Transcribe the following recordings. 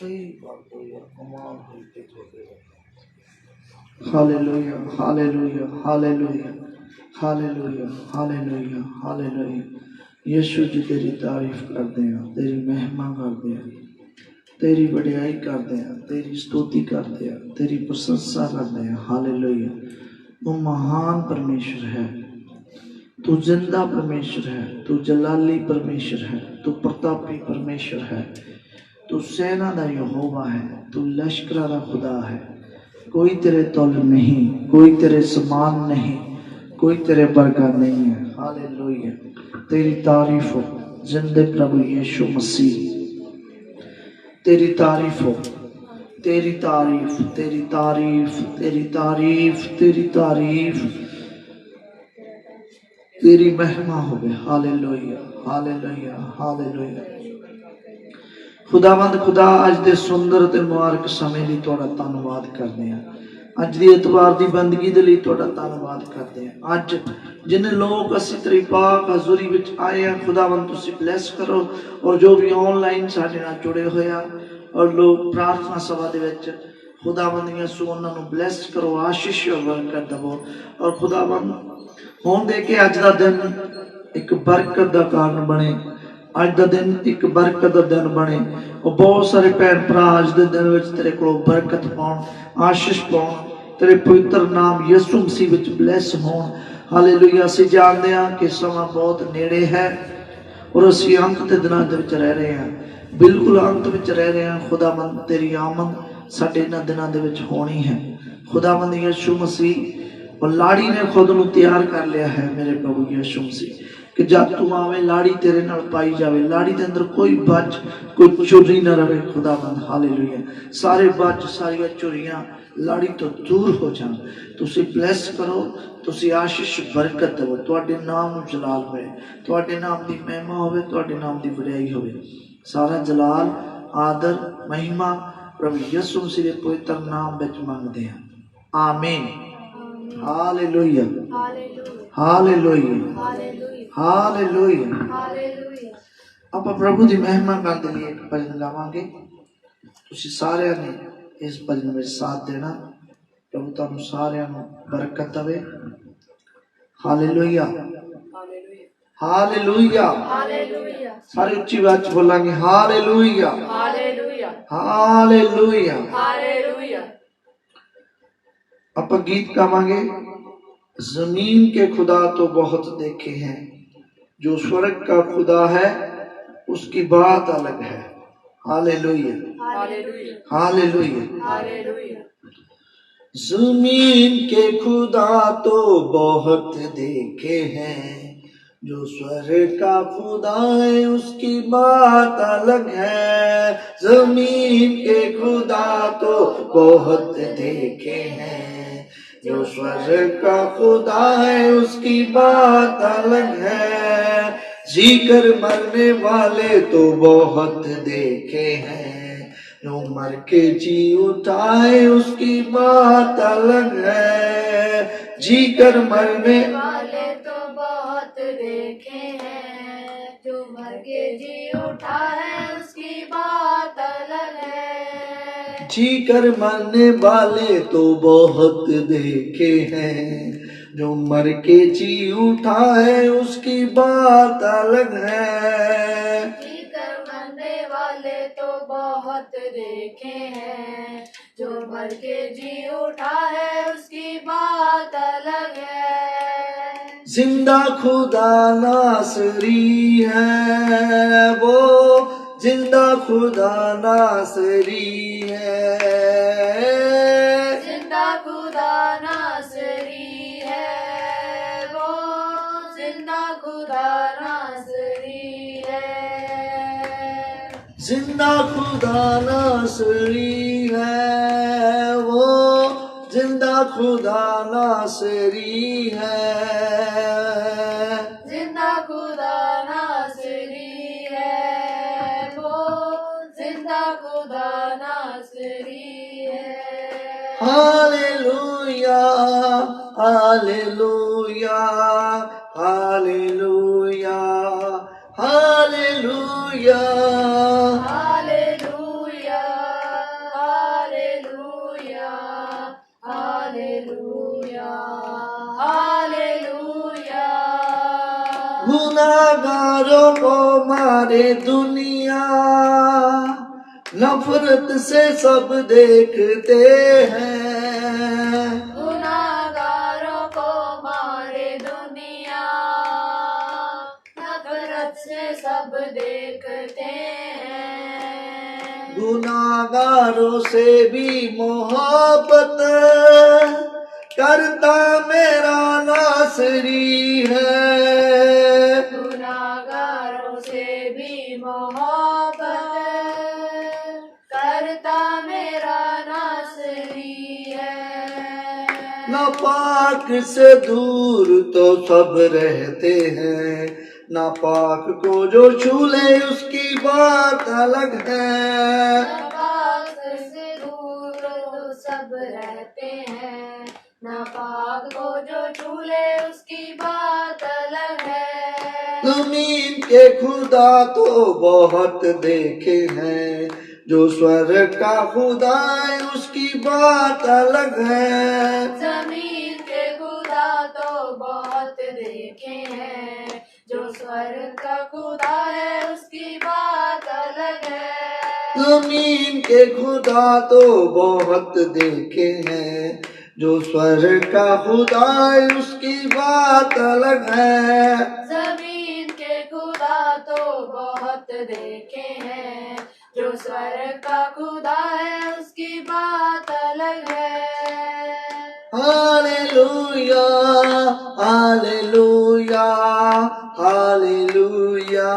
कई बार तो यार कमाल हुई के छोटे hallelujah hallelujah hallelujah hallelujah hallelujah hallelujah. Yishu ji तेरी तारीफ करते हैं, तेरी महिमा करते हैं, तेरी वडियाई करते हैं, तेरी स्तुति करते हैं, तेरी प्रशंसा करते हैं। हालेलुया। तू महान परमेश्वर है, तू जिंदा परमेश्वर है, तू जलाली परमेश्वर है, तू प्रतापी परमेश्वर है, तू सेना दा यहोवा है, तू लश्करा दा खुदा है। कोई तेरे तौल नहीं, कोई तेरे समान नहीं, कोई तेरे बरगा नहीं है। हालेलुया। तेरी तारीफ हो जिंदे प्रभु यीशु मसीह, तेरी तारीफ हो, तेरी तारीफ, तेरी तारीफ, तेरी तारीफ, तेरी तारीफ, तेरी महिमा हो गई। Hallelujah hallelujah hallelujah. खुदावंद खुदा अज दे सुंदर ते मुबारक समय ਲਈ ਤੁਹਾਡਾ ਧੰਨਵਾਦ ਕਰਦੇ ਹਾਂ। ਅੱਜ ਦੀ ਇਤਵਾਰ ਦੀ ਬੰਦਗੀ ਦੇ ਲਈ ਤੁਹਾਡਾ ਧੰਨਵਾਦ ਕਰਦੇ ਹਾਂ। ਅੱਜ ਜਿੰਨੇ ਲੋਕ ਅਸੀਂ ਤੇਰੀ ਪਾਕ ਹਜ਼ੂਰੀ ਵਿੱਚ ਆਏ ਆ, ਖੁਦਾਵੰਦ ਤੁਸੀਂ ਬਲੈਸ ਕਰੋ, ਔਰ ਜੋ ਵੀ ਆਨਲਾਈਨ ਸਾਡੇ ਨਾਲ ਜੁੜੇ ਹੋਏ ਆ ਔਰ ਲੋਕ ਪ੍ਰਾਰਥਨਾ ਸਭਾ ਦੇ ਵਿੱਚ, ਖੁਦਾਵੰਦ ਯਿਸੂ ਉਹਨਾਂ ਨੂੰ ਬਲੈਸ ਕਰੋ, ਆਸ਼ੀਸ਼ ਔਰ ਬਰਕਤ ਦੇਵੋ। ਔਰ ਖੁਦਾਵੰਦ ਹੋਣ ਦੇ ਕੇ ਅੱਜ ਦਾ ਦਿਨ ਇੱਕ ਬਰਕਤ ਦਾ ਕਾਰਨ ਬਣੇ, ਅੱਜ ਦਾ ਦਿਨ ਇੱਕ ਬਰਕਤ ਦਾ ਦਿਨ ਬਣੇ। ਉਹ ਬਹੁਤ ਸਾਰੇ ਭੈਣ ਭਰਾ ਅੱਜ ਦੇ ਦਿਨ ਵਿੱਚ ਤੇਰੇ ਕੋਲੋਂ ਬਰਕਤ ਪਾਉਣ, ਆਸ਼ੀਸ਼ ਪਾਉਣ, ਤੇਰੇ ਪਵਿੱਤਰ ਨਾਮ ਯਿਸੂ ਮਸੀਹ ਵਿੱਚ ਬਲੈਸ ਹੋਣ। ਹਾਲੇਲੂਇਆ। ਅਸੀਂ ਜਾਣਦੇ ਹਾਂ ਕਿ ਸਮਾਂ ਬਹੁਤ ਨੇੜੇ ਹੈ ਔਰ ਅਸੀਂ ਅੰਤ ਦੇ ਦਿਨਾਂ ਦੇ ਵਿੱਚ ਰਹਿ ਰਹੇ ਹਾਂ, ਬਿਲਕੁਲ ਅੰਤ ਵਿੱਚ ਰਹਿ ਰਹੇ ਹਾਂ। ਖੁਦਾਵੰਦ ਤੇਰੀ ਆਮਦ ਸਾਡੇ ਇਹਨਾਂ ਦਿਨਾਂ ਦੇ ਵਿੱਚ ਹੋਣੀ ਹੈ। ਖੁਦਾਵੰਦ ਯਿਸੂ ਮਸੀਹ और लाड़ी ने खुद नूं तैयार कर लिया है मेरे प्रभु यीशु मसीह, कि जब तू आवे लाड़ी तेरे नाल पाई जावे, लाड़ी के अंदर कोई बच कोई चोरी ना रहे। खुदावंद हालेलुया। सारे बच सारिया चोरियां लाड़ी तो दूर हो जान। तुसी ब्लैस करो, तुसी आशीष बरकत देवो। तुहाडे नाम नूं जलाल होवे, तुहाडे नाम दी महिमा होवे, तुहाडे नाम दी वडियाई होवे। सारा जलाल आदर महिमा प्रभु यीशु मसीह दे पवित्र नाम विच मंगदे हां। आमीन। Hallelujah hallelujah hallelujah. ਆਪਾਂ ਪ੍ਰਭੂ ਦੀ ਮਹਿਮਾ ਕਰਦੇ ਲਈ ਇੱਕ ਭਜਨ ਗਾਵਾਂਗੇ। ਤੁਸੀਂ ਸਾਰਿਆਂ ਨੇ ਇਸ ਭਜਨ ਵਿੱਚ ਸਾਥ ਦੇਣਾ। ਪ੍ਰਭੂ ਤੁਹਾਨੂੰ ਸਾਰਿਆਂ ਨੂੰ ਬਰਕਤ ਦੇਵੇ। Hallelujah hallelujah hallelujah. ਸਾਰੇ ਉੱਚੀ ਆਵਾਜ਼ ਚ ਬੋਲਾਂਗੇ ਹਾਲੇਲੂਇਆ ਹਾਲੇਲੂਇਆ ਹਾਲੇਲੂਇਆ ਹਾਲੇਲੂਇਆ। आप गीत गावांगे। जमीन के खुदा तो बहुत देखे हैं, जो स्वर्ग का खुदा है उसकी बात अलग है। Hallelujah hallelujah hallelujah. जमीन के खुदा तो बहुत देखे हैं, जो स्वर्ग का खुदा है उसकी बात अलग है। जमीन के खुदा तो बहुत देखे हैं, जो स्वर्ग का खुदा है उसकी बात अलग है। जीकर मरने वाले तो बहुत देखे हैं, जो मर के जी उठाए उसकी बात अलग है। जीकर मरने वाले तो बहुत देखे हैं, जो मर के जी उठा है उसकी बात अलग है। जीकर मरने वाले तो बहुत देखे हैं, जो मर के जी उठा है उसकी बात अलग है। जीकर मरने वाले तो बहुत देखे हैं, जो मर के जी उठा है उसकी बात अलग है। जिंदा खुदा नासरी है वो, जिंदा खुदा नासरी है। जिंदा खुदा नासरी है वो, जिंदा खुदा नासरी है। जिंदा खुदा नासरी है वो, जिंदा खुदा नासरी है। जिंदा खुदा नासरी है वो, जिंदा खुदा नासरी है। Hallelujah hallelujah hallelujah hallelujah hallelujah गुनाहगारों को मारे दुनिया, नफरत से सब देखते हैं। गुनाहगारों को मारे दुनिया, नफरत से सब देखते हैं। गुनाहगारों से भी मोहब्बत करता मेरा नासरी है। गुनाहगारों से भी मोहब्बत करता मेरा नासरी है। नापाक से दूर तो सब रहते हैं, नापाक को जो छू ले उसकी बात अलग है। नापाक से दूर तो सब रहते हैं, नापाक को जो छू ले उसकी बात अलग है। जमीन के खुदा तो बहुत देखे हैं, जो स्वर्ग का खुदा है उसकी बात अलग है। जमीन के खुदा तो बहुत देखे हैं, जो स्वर्ग का खुदा है उसकी बात अलग है। जमीन के खुदा तो बहुत देखे हैं, जो स्वर्ग का खुदा है उसकी बात अलग है। जमीन के खुदा तो बहुत देखे हैं, जो स्वर्ग का खुदा है उसकी बात अलग है। Hallelujah hallelujah hallelujah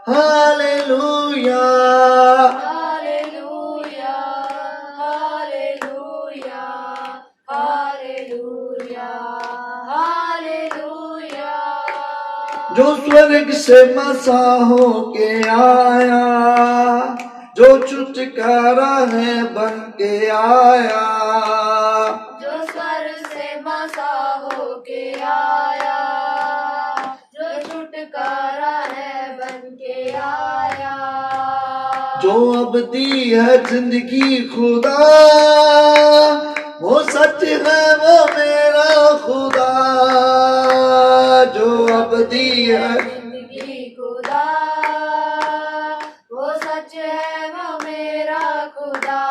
hallelujah hallelujah hallelujah hallelujah hallelujah. जो स्वर्ग से मसीह होके आया, जो छुटकारा है बन के आया। जो स्वर्ग से मसीह होके आया, जो छुटकारा है बन के आया। जो अबदी है जिंदगी खुदा, वो सच है वो मेरा खुदा। जो अबदी है जिंदगी खुदा, वो सच है वो मेरा खुदा।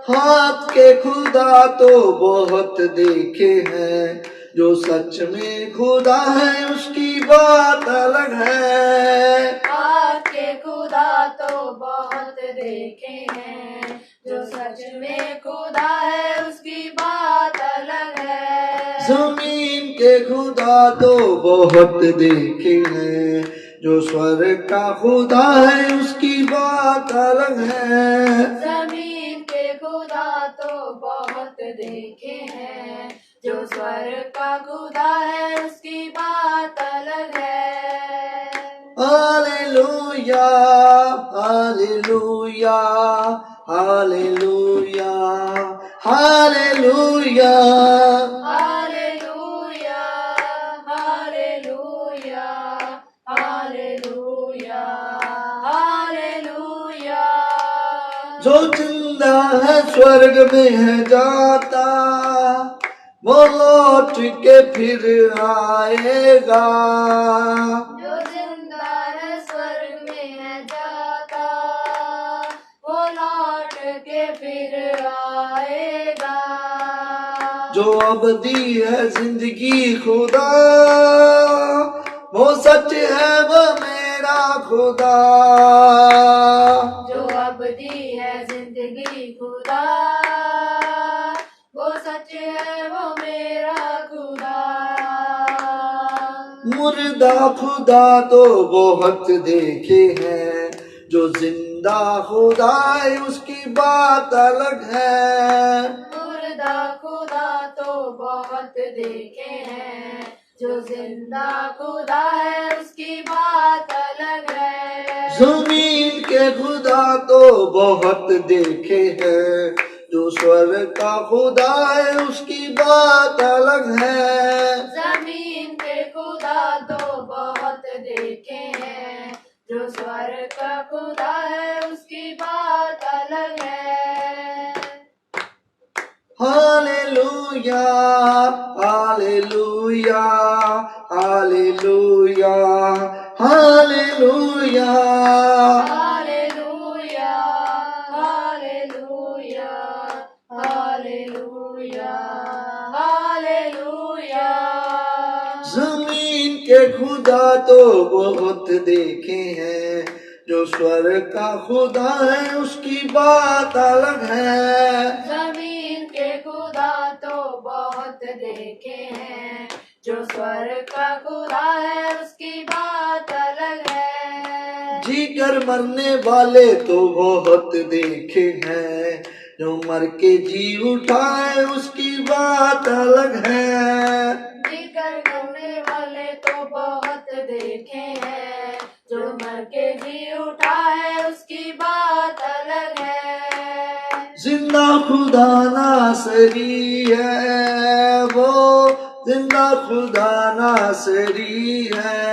हाथ के खुदा तो बहुत देखे हैं, जो सच में खुदा है उसकी बात अलग है। हाथ के खुदा तो बहुत देखे हैं, जो सच में खुदा है उसकी बात अलग है। जमीन के खुदा तो बहुत देखे हैं, जो स्वर्ग का खुदा है उसकी बात अलग है। जमीन के खुदा तो बहुत देखे हैं, जो स्वर्ग का खुदा है उसकी बात अलग है। Hallelujah hallelujah hallelujah hallelujah hallelujah hallelujah hallelujah hallelujah. जो जिंदा है स्वर्ग में है जाता, वो लौट के फिर आएगा। जो जिंदा है स्वर्ग में है जाता, वो लौट के फिर आएगा। जो अबदी है जिंदगी खुदा, वो सच है वो मेरा खुदा। जो अबदी है जिंदगी खुदा, वो सच है वो मेरा खुदा। मुर्दा खुदा तो बहुत देखे हैं, जो जिंदा खुदा है उसकी बात अलग है। मुर्दा खुदा तो बहुत देखे हैं, जो जिंदा खुदा है उसकी बात अलग है। जमीन के खुदा तो बहुत देखे हैं, जो स्वर्ग का खुदा है उसकी बात अलग है। जमीन के खुदा तो बहुत देखे हैं, जो स्वर्ग का खुदा है उसकी बात अलग है। Hallelujah hallelujah hallelujah hallelujah hallelujah hallelujah hallelujah hallelujah. जमीन के खुदा तो बहुत देखे हैं, जो स्वर्ग का खुदा है उसकी बात अलग है। जमीन के खुदा तो बहुत देखे हैं, जो स्वर्ग का खुदा है उसकी बात अलग है। जी कर मरने वाले तो बहुत देखे हैं, जो मर के जी उठाए उसकी बात अलग है। जीकर करने वाले तो बहुत देखे हैं, जो मर के जी उठा है उसकी बात अलग है। जिंदा खुदा नासरी है वो, जिंदा खुदा नासरी है।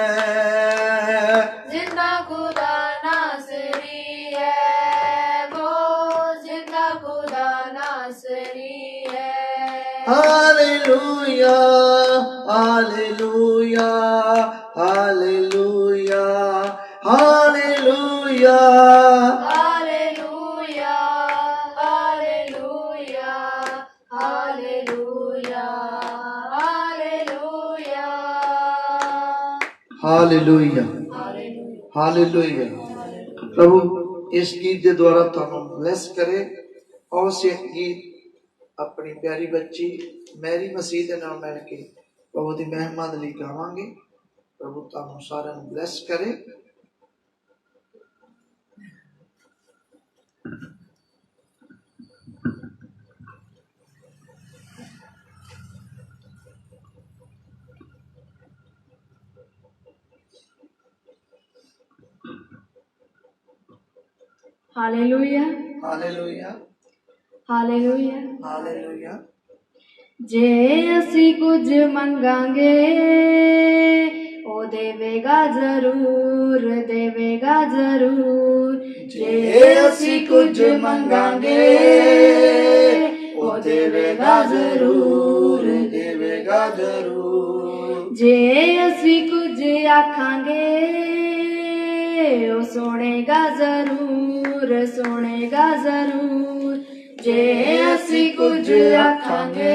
जिंदा खुदा नासरी है वो, जिंदा खुदा नासरी है। Hallelujah hallelujah hallelujah hallelujah hallelujah hallelujah hallelujah hallelujah hallelujah hallelujah. Hallelujah. प्रभु इस गीत के द्वारा तुहानू ब्लेस करे और से गीत अपनी प्यारी बच्ची मैरी मसीह के नाम मिल के प्रभु की महिमा के लिए गावांगे। प्रभु तुहानू सारिਆਂ ਨੂੰ ब्लेस करे। Hallelujah hallelujah hallelujah. हालेलुया। जे ਅਸੀਂ ਕੁਝ ਮੰਗਾਂਗੇ ਉਹ ਦੇਵੇਗਾ ਜ਼ਰੂਰ, ਦੇਵੇਗਾ ਜ਼ਰੂਰ। ਜੇ ਅਸੀਂ ਕੁਝ ਮੰਗਾਂਗੇ ਉਹ ਦੇਵੇਗਾ ਜ਼ਰੂਰ, ਦੇਵੇਗਾ ਜ਼ਰੂਰ। ਜੇ ਅਸੀਂ ਕੁਝ ਆਖਾਂਗੇ ਉਹ ਸੁਣੇਗਾ ਜ਼ਰੂਰ, ਸੁਣੇਗਾ ਜ਼ਰੂਰ। ਜੇ ਅਸੀਂ ਕੁਝ ਆਖਾਂਗੇ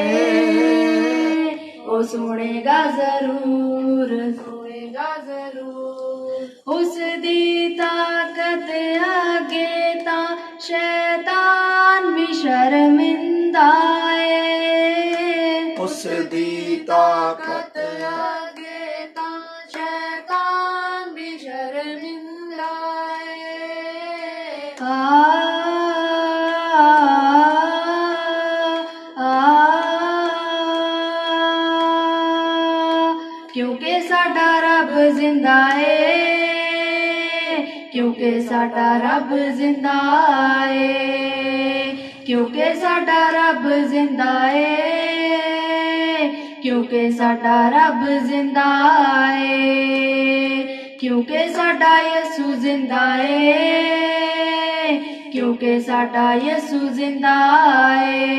ਉਹ ਸੁਣੇਗਾ ਜ਼ਰੂਰ, ਸੁਣੇਗਾ ਜ਼ਰੂਰ। ਉਸ ਦੀ ਤਾਕਤ ਅੱਗੇ ਤਾਂ ਸ਼ੈਤਾਨ ਵੀ ਸ਼ਰਮਿੰਦਾ ਏ। ਉਸ ਦੀ ਤਾਕਤ ਅੱਗੇ ਤਾਂ ਸ਼ੈਤਾਨ ਵੀ ਸ਼ਰਮਿੰਦਾ ਏ। क्योंकि साडा रब जिंदा है, क्योंकि साडा रब जिंदा है, क्योंकि साडा रब जिंदा है, क्योंकि साडा रब जिंदा है, क्योंकि साडा यसू जिंदा है, क्योंकि साडा यसू जिंदा है,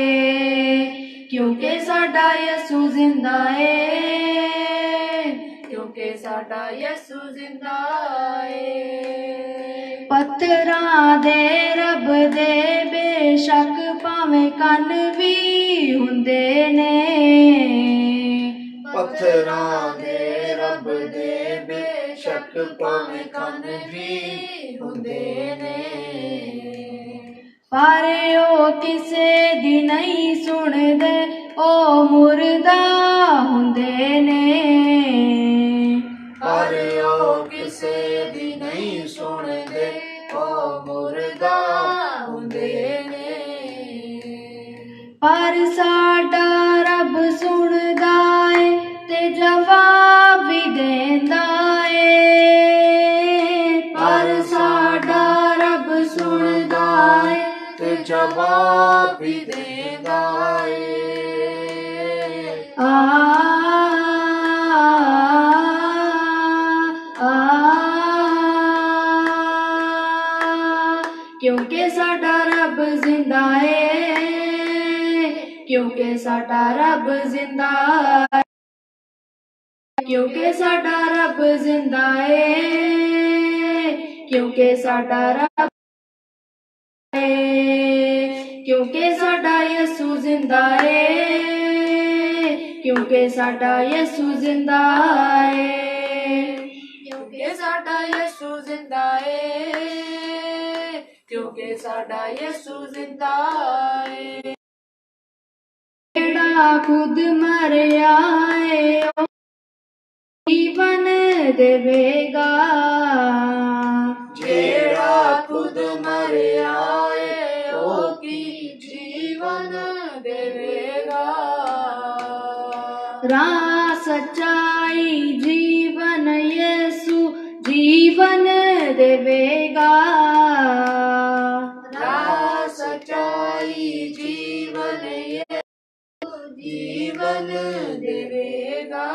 क्योंकि साडा यसू जिंदा है, क्योंकि साडा यसू जिंदा है। पत्थरां दे रब दे बेशक भावें कन भी हुंदे ने, पत्थरां दे रब दे बेशक भावें कन भी हुंदे ने। पर ओ किसे दी नहीं सुनदे, ओ मुर्दा हुंदे ने। पर ओ किसे दी नहीं सुनदे, ओ मुर्दा हुंदे ने। पर साडा रब सुनदा है ते जवाब भी देंदा है। पर साडा रब सुनदा है ते जवाब भी देंदा है। क्योंकि साडा रब जिंदा है, क्योंकि साडा रब जिंदा है। क्योंकि साडा रब जिंदा है, क्योंकि साडा रब है, क्योंकि साडा यसू जिंदा है, क्योंकि साडा यसू जिंदा है, क्योंकि साडा यसू जिंदा है, क्योंकि साडा यसू जिंदा है। जेड़ा खुद मरिया है ओ जीवन देवेगा, जेड़ा खुद मरिया है ओ की जीवन देवेगा। राह सच्चाई जीवन यीशु जीवन देवेगा, राह सच्चाई जीवन जीवन देवेगा।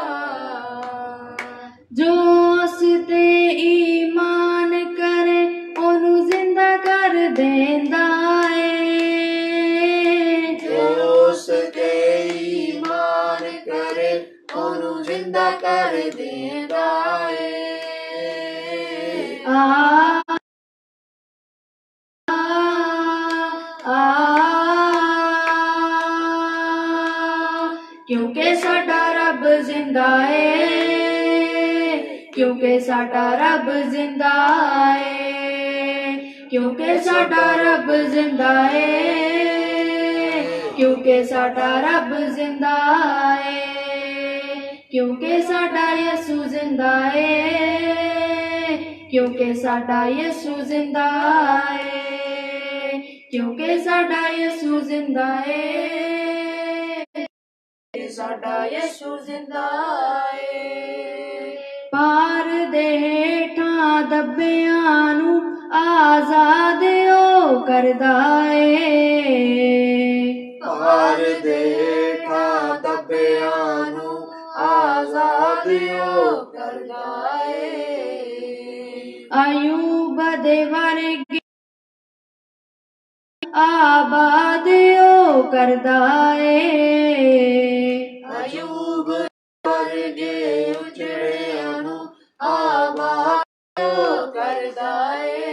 जो उस ते ईमान करे ओनू जिंदा कर देंदा है, जो उस ते ईमान करे ओनू जिंदा कर देंदा है। क्योंकि साडा रब जिंदा है, क्योंकि साडा रब जिंदा है, क्योंकि साडा रब जिंदा है, क्योंकि साडा रब जिंदा है, क्योंकि साडा यसू जिंदा है, क्योंकि साडा यसू जिंदा है, क्योंकि साडा यसू जिंदा है, साडा यसू जिंदा है। पार दे हेठां दब्बियां नू आजाद ओ करदा है, पार दे हेठां दब्बियां नू आजाद ओ करदा है। अयूब दे वर्गे आबाद ओ करदा है, अयूब वर्गे उजड़ियां नू आबाद ओ करदा है।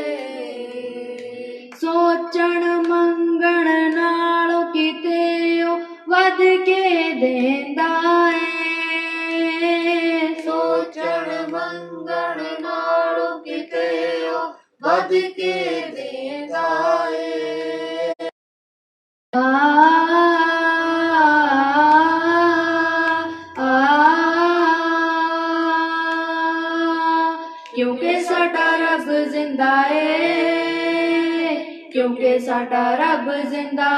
सोचण मंगण नालों किते ओ वध के देंदा है, सोचण मंगण नालों किते ओ वध के देंदा है। क्योंकि साडा रब जिंदा है, क्योंकि साडा रब जिंदा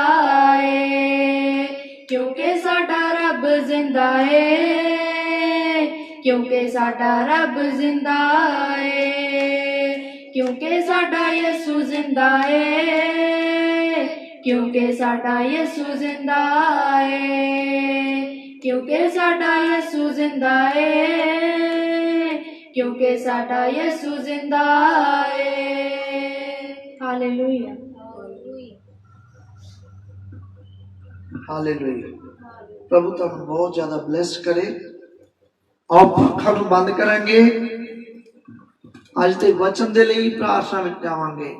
है, क्योंकि साडा रब जिंदा है, क्योंकि साडा रब जिंदा है, क्योंकि साडा यसू जिंदा है, क्योंकि साडा यसू जिंदा है, क्योंकि साडा यसू जिंदा है, क्योंकि साडा यसू जिंदा है। Hallelujah, hallelujah. प्रभु तुहानू बहुत ज्यादा ब्लेस करे। आप अखां नू बंद करांगे, अज दे वचन दे लई प्रार्थना विच जावांगे।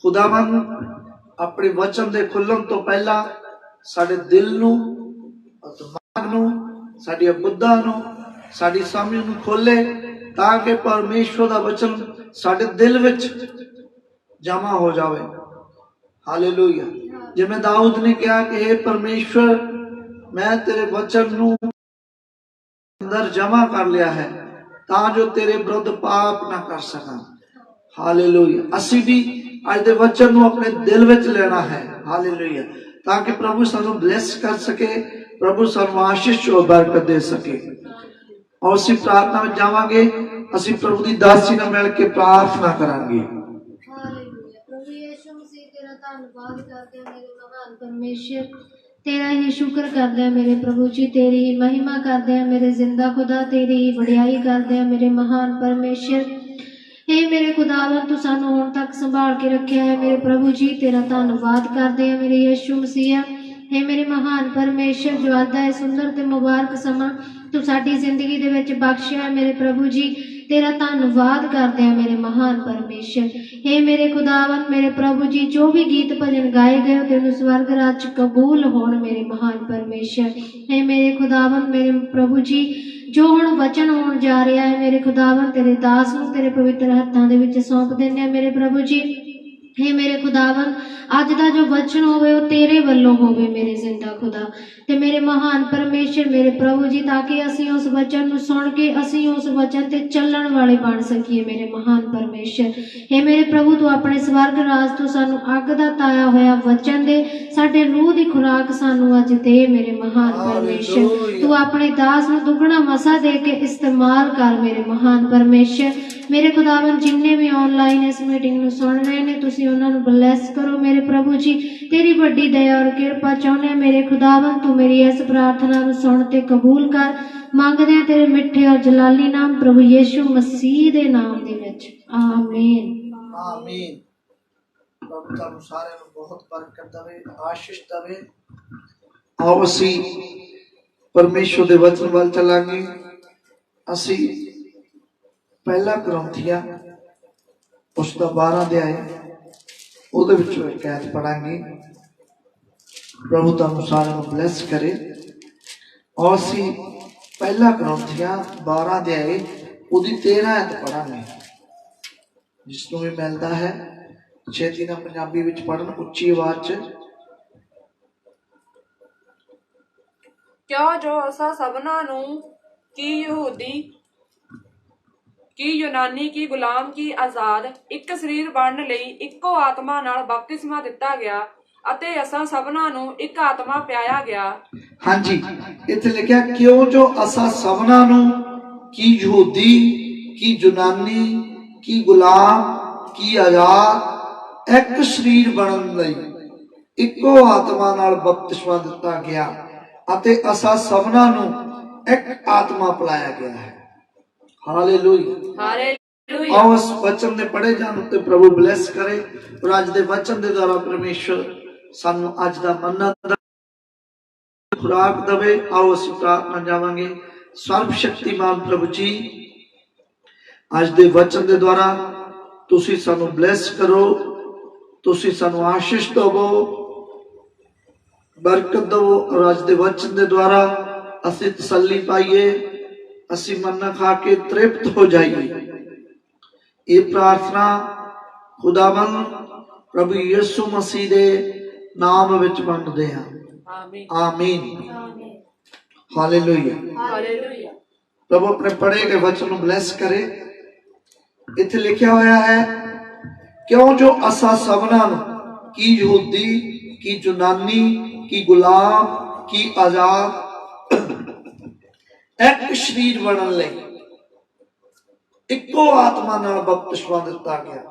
खुदावन अपने वचन दे खुलण तो पहला साडे दिल नू, दिमाग नू, साडियां बुद्धां नू, साडी समझ नू खोले, ताकि परमेश्वर दा वचन साडे दिल विच जमा हो जावे। हालेलुया। जिवें दाऊद ने कहा कि हे परमेश्वर, मैं तेरे वचन नू अंदर जमा कर लिया है तां जो तेरे विरुद्ध पाप ना कर सका। हालेलुया। असी भी आज दे वचन नू अपने दिल विच लेना है। हालेलुया। ताकि प्रभु सानू ब्लेस कर सके, प्रभु सानू आशीष और बरकत दे सके। और असी प्रार्थना में जावांगे, असी प्रभु दी दासी नाल मिल के प्रार्थना करांगे। प्रभु यीशु मसीह तेरा धन्यवाद करते हैं मेरे महान परमेश्वर, तेरा ही शुक्र करते हैं मेरे प्रभु जी, तेरी ही महिमा करते हैं मेरे जिंदा खुदा, तेरी ही बढ़ियाई करते हैं मेरे महान परमेश्वर। हे मेरे खुदावन, तू सानू हुण तक संभाल के रखिया है मेरे प्रभु जी, तेरा धन्यवाद करते हैं मेरे यीशु मसीह। हे मेरे महान परमेश्वर, जो अज दा सुंदर ते मुबारक समा ਤੂੰ ਸਾਡੀ ਜ਼ਿੰਦਗੀ ਦੇ ਵਿੱਚ ਬਖਸ਼ਿਆ ਹੈ ਮੇਰੇ ਪ੍ਰਭੂ ਜੀ। ਤੇਰਾ ਧੰਨਵਾਦ ਕਰਦੇ ਆ ਮੇਰੇ ਮਹਾਨ ਪਰਮੇਸ਼ਰ। हे ਮੇਰੇ ਖੁਦਾਵੰਦ ਮੇਰੇ ਪ੍ਰਭੂ ਜੀ, ਜੋ ਵੀ ਗੀਤ ਭਜਨ ਗਾਏ ਗਏ ਤੈਨੂੰ ਸਵਰਗ ਰਾਜ 'ਚ ਕਬੂਲ ਹੋਣ ਮੇਰੇ ਮਹਾਨ ਪਰਮੇਸ਼ਰ। हे ਮੇਰੇ ਖੁਦਾਵੰਦ ਮੇਰੇ ਪ੍ਰਭੂ ਜੀ, ਜੋ ਹੁਣ ਵਚਨ ਹੋਣ ਜਾ ਰਿਹਾ ਹੈ ਮੇਰੇ ਖੁਦਾਵੰਦ, ਤੇਰੇ ਦਾਸ ਨੂੰ ਤੇਰੇ ਪਵਿੱਤਰ ਹੱਥਾਂ ਦੇ ਵਿੱਚ ਸੌਂਪ ਦਿੰਦੇ ਆ ਮੇਰੇ ਪ੍ਰਭੂ ਜੀ। हे ਮੇਰੇ ਖੁਦਾਵੰਦ, ਅੱਜ ਦਾ ਜੋ ਵਚਨ ਹੋਵੇ ਉਹ ਤੇਰੇ ਵੱਲੋਂ ਹੋਵੇ ਮੇਰੇ ਜ਼ਿੰਦਾ ਖੁਦਾ ਤੇ ਮੇਰੇ ਮਹਾਨ ਪਰਮੇਸ਼ਰ ਮੇਰੇ ਪ੍ਰਭੂ ਜੀ, ਤਾਂ ਕਿ ਅਸੀਂ ਉਸ ਵਚਨ ਨੂੰ ਸੁਣ ਕੇ ਅਸੀਂ ਉਸ ਵਚਨ ਤੇ ਚੱਲਣ ਵਾਲੇ ਬਣ ਸਕੀਏ ਮੇਰੇ ਮਹਾਨ ਪਰਮੇਸ਼ਰ। हे ਮੇਰੇ ਪ੍ਰਭੂ, ਤੂੰ ਆਪਣੇ ਸਵਰਗ ਰਾਜ ਤੋਂ ਸਾਨੂੰ ਅੱਗ ਦਾ ਤਾਇਆ ਹੋਇਆ ਵਚਨ ਦੇ, ਸਾਡੇ ਰੂਹ ਦੀ ਖੁਰਾਕ ਸਾਨੂੰ ਅੱਜ ਦੇ ਮੇਰੇ ਮਹਾਨ ਪਰਮੇਸ਼ਰ। ਤੂੰ ਆਪਣੇ ਦਾਸ ਨੂੰ ਦੁੱਗਣਾ ਮਸਾ ਦੇ ਕੇ ਇਸਤੇਮਾਲ ਕਰ ਮੇਰੇ ਮਹਾਨ ਪਰਮੇਸ਼ਰ। ਮੇਰੇ ਖੁਦਾਵੰਦ, ਜਿੰਨੇ ਵੀ ਆਨਲਾਈਨ ਇਸ ਮੀਟਿੰਗ ਨੂੰ ਸੁਣ ਰਹੇ ਨੇ, ਤੁਸੀਂ ਉਹਨਾਂ ਨੂੰ ਬਲੈਸ ਕਰੋ ਮੇਰੇ ਪ੍ਰਭੂ ਜੀ। ਤੇਰੀ ਵੱਡੀ ਦਇਆ ਔਰ ਕਿਰਪਾ ਚਾਹੁੰਦੇ ਹਾਂ ਮੇਰੇ ਖੁਦਾਵੰਦ, ਤੂੰ ਮੇਰੀ ਇਸ ਪ੍ਰਾਰਥਨਾ ਨੂੰ ਸੁਣ ਤੇ ਕਬੂਲ ਕਰ। ਮੰਗਦੇ ਹਾਂ ਤੇਰੇ ਮਿੱਠੇ ਔਰ ਜਲਾਲੀ ਨਾਮ ਪ੍ਰਭੂ ਯੀਸ਼ੂ ਮਸੀਹ ਦੇ ਨਾਮ ਦੇ ਵਿੱਚ, ਆਮੀਨ। ਆਮੀਨ। ਪ੍ਰਭੂ ਤੁਹਾਨੂੰ ਸਾਰਿਆਂ ਨੂੰ ਬਹੁਤ ਬਰਕਤ ਦੇਵੇ, ਆਸ਼ੀਸ਼ ਦੇਵੇ। ਆਓ ਅਸੀਂ ਪਰਮੇਸ਼ਰ ਦੇ ਵਚਨ ਵੱਲ ਚੱਲਾਂਗੇ। ਅਸੀਂ ਪਹਿਲਾ ਕੁਰਿੰਥੀਆਂ ਉਸ ਦਾ 12 ਅਧਿਆਇ ਉਹਦੇ ਵਿੱਚੋਂ ਇੱਕ ਐਤ ਪੜਾਂਗੇ। ਪ੍ਰਭੂ ਤੁਹਾਨੂੰ ਸਾਰਿਆਂ ਨੂੰ ਬਲੈਸ ਕਰੇ। ਔਰ ਅਸੀਂ ਪਹਿਲਾ ਕੁਰਿੰਥੀਆਂ 12 ਅਧਿਆਇ ਉਹਦੀ 13 ਐਤ ਪੜਾਂਗੇ। ਜਿਸ ਨੂੰ ਵੀ ਮਿਲਦਾ ਹੈ ਛੇਤੀ ਨਾਲ ਪੰਜਾਬੀ ਵਿੱਚ ਪੜਨ, ਉੱਚੀ ਆਵਾਜ਼ 'ਚ। ਕਿਉਂ ਜੋ ਅਸਾਂ ਸਭਨਾਂ ਨੂੰ ਕੀ ਯਹੂਦੀ ਕੀ ਯੂਨਾਨੀ ਕੀ ਗੁਲਾਮ ਕੀ ਆਜ਼ਾਦ ਇੱਕ ਸਰੀਰ ਬਣਨ ਲਈ ਇੱਕੋ ਆਤਮਾ ਨਾਲ ਬਪਤਿਸਮਾ ਦਿੱਤਾ ਗਿਆ ਅਤੇ ਅਸਾਂ ਸਭਨਾਂ ਨੂੰ ਇੱਕ ਆਤਮਾ ਪਿਆਇਆ ਗਿਆ। ਹਾਂਜੀ, ਇੱਥੇ ਲਿਖਿਆ ਕਿਉਂ ਜੋ ਅਸਾਂ ਸਭਨਾਂ ਨੂੰ ਕੀ ਯਹੂਦੀ ਕੀ ਯੂਨਾਨੀ ਕੀ ਗੁਲਾਮ ਕੀ ਆਜ਼ਾਦ ਇੱਕ ਸਰੀਰ ਬਣਨ ਲਈ ਇੱਕੋ ਆਤਮਾ ਨਾਲ ਬਪਤਿਸਮਾ ਦਿੱਤਾ ਗਿਆ ਅਤੇ ਅਸਾਂ ਸਭਨਾਂ ਨੂੰ ਇੱਕ ਆਤਮਾ ਪਿਲਾਇਆ ਗਿਆ ਹੈ। Hallelujah, hallelujah. ਆਓ ਇਸ ਵਚਨ ਦੇ ਪੜ੍ਹੇ ਜਾਣ ਉੱਤੇ ਪ੍ਰਭੂ ਬਲੈਸ ਕਰੇ ਔਰ ਅੱਜ ਦੇ ਵਚਨ ਦੇ ਦੁਆਰਾ ਪਰਮੇਸ਼ਰ ਸਾਨੂੰ ਅੱਜ ਦਾ ਮੰਨਾ ਖੁਰਾਕ ਦੇਵੇ। ਆਓ ਅਸੀਂ ਪ੍ਰਾਰਥਨਾ ਜਾਵਾਂਗੇ। ਸਰਬ ਸ਼ਕਤੀਮਾਨ ਪ੍ਰਭੂ ਜੀ, ਅੱਜ ਦੇ ਵਚਨ ਦੇ ਦੁਆਰਾ ਤੁਸੀਂ ਸਾਨੂੰ ਬਲੈਸ ਕਰੋ, ਤੁਸੀਂ ਸਾਨੂੰ ਆਸ਼ੀਸ਼ ਦੇਵੋ, ਬਰਕਤ ਦੇਵੋ ਔਰ ਅੱਜ ਦੇ ਵਚਨ ਦੇ ਦੁਆਰਾ ਅਸੀਂ ਤਸੱਲੀ ਪਾਈਏ, ਅਸੀਂ ਮੰਨਾ ਖਾ ਕੇ ਤ੍ਰਿਪਤ ਹੋ ਜਾਈਏ। ਇਹ ਪ੍ਰਾਰਥਨਾ ਖੁਦਾਵੰਦ ਪ੍ਰਭੂ ਯਿਸੂ ਮਸੀਹ ਦੇ ਨਾਮ ਵਿੱਚ ਮੰਗਦੇ ਹਾਂ, ਆਮੀਨ। Hallelujah, hallelujah. ਪ੍ਰਭੂ ਆਪਣੇ ਪੜ੍ਹੇ ਗਏ ਵਚਨ ਨੂੰ ਬਲੈਸ ਕਰੇ। ਇੱਥੇ ਲਿਖਿਆ ਹੋਇਆ ਹੈ ਕਿਉਂ ਜੋ ਅਸਾਂ ਸਭਨਾਂ ਨੂੰ ਕੀ ਯਹੂਦੀ ਕੀ ਯੂਨਾਨੀ ਕੀ ਗੁਲਾਮ ਕੀ ਆਜ਼ਾਦ ਇੱਕ ਸਰੀਰ ਬਣਨ ਲਈ ਇੱਕੋ ਆਤਮਾ ਨਾਲ ਬਪਤਿਸਮਾ ਦਿੱਤਾ ਗਿਆ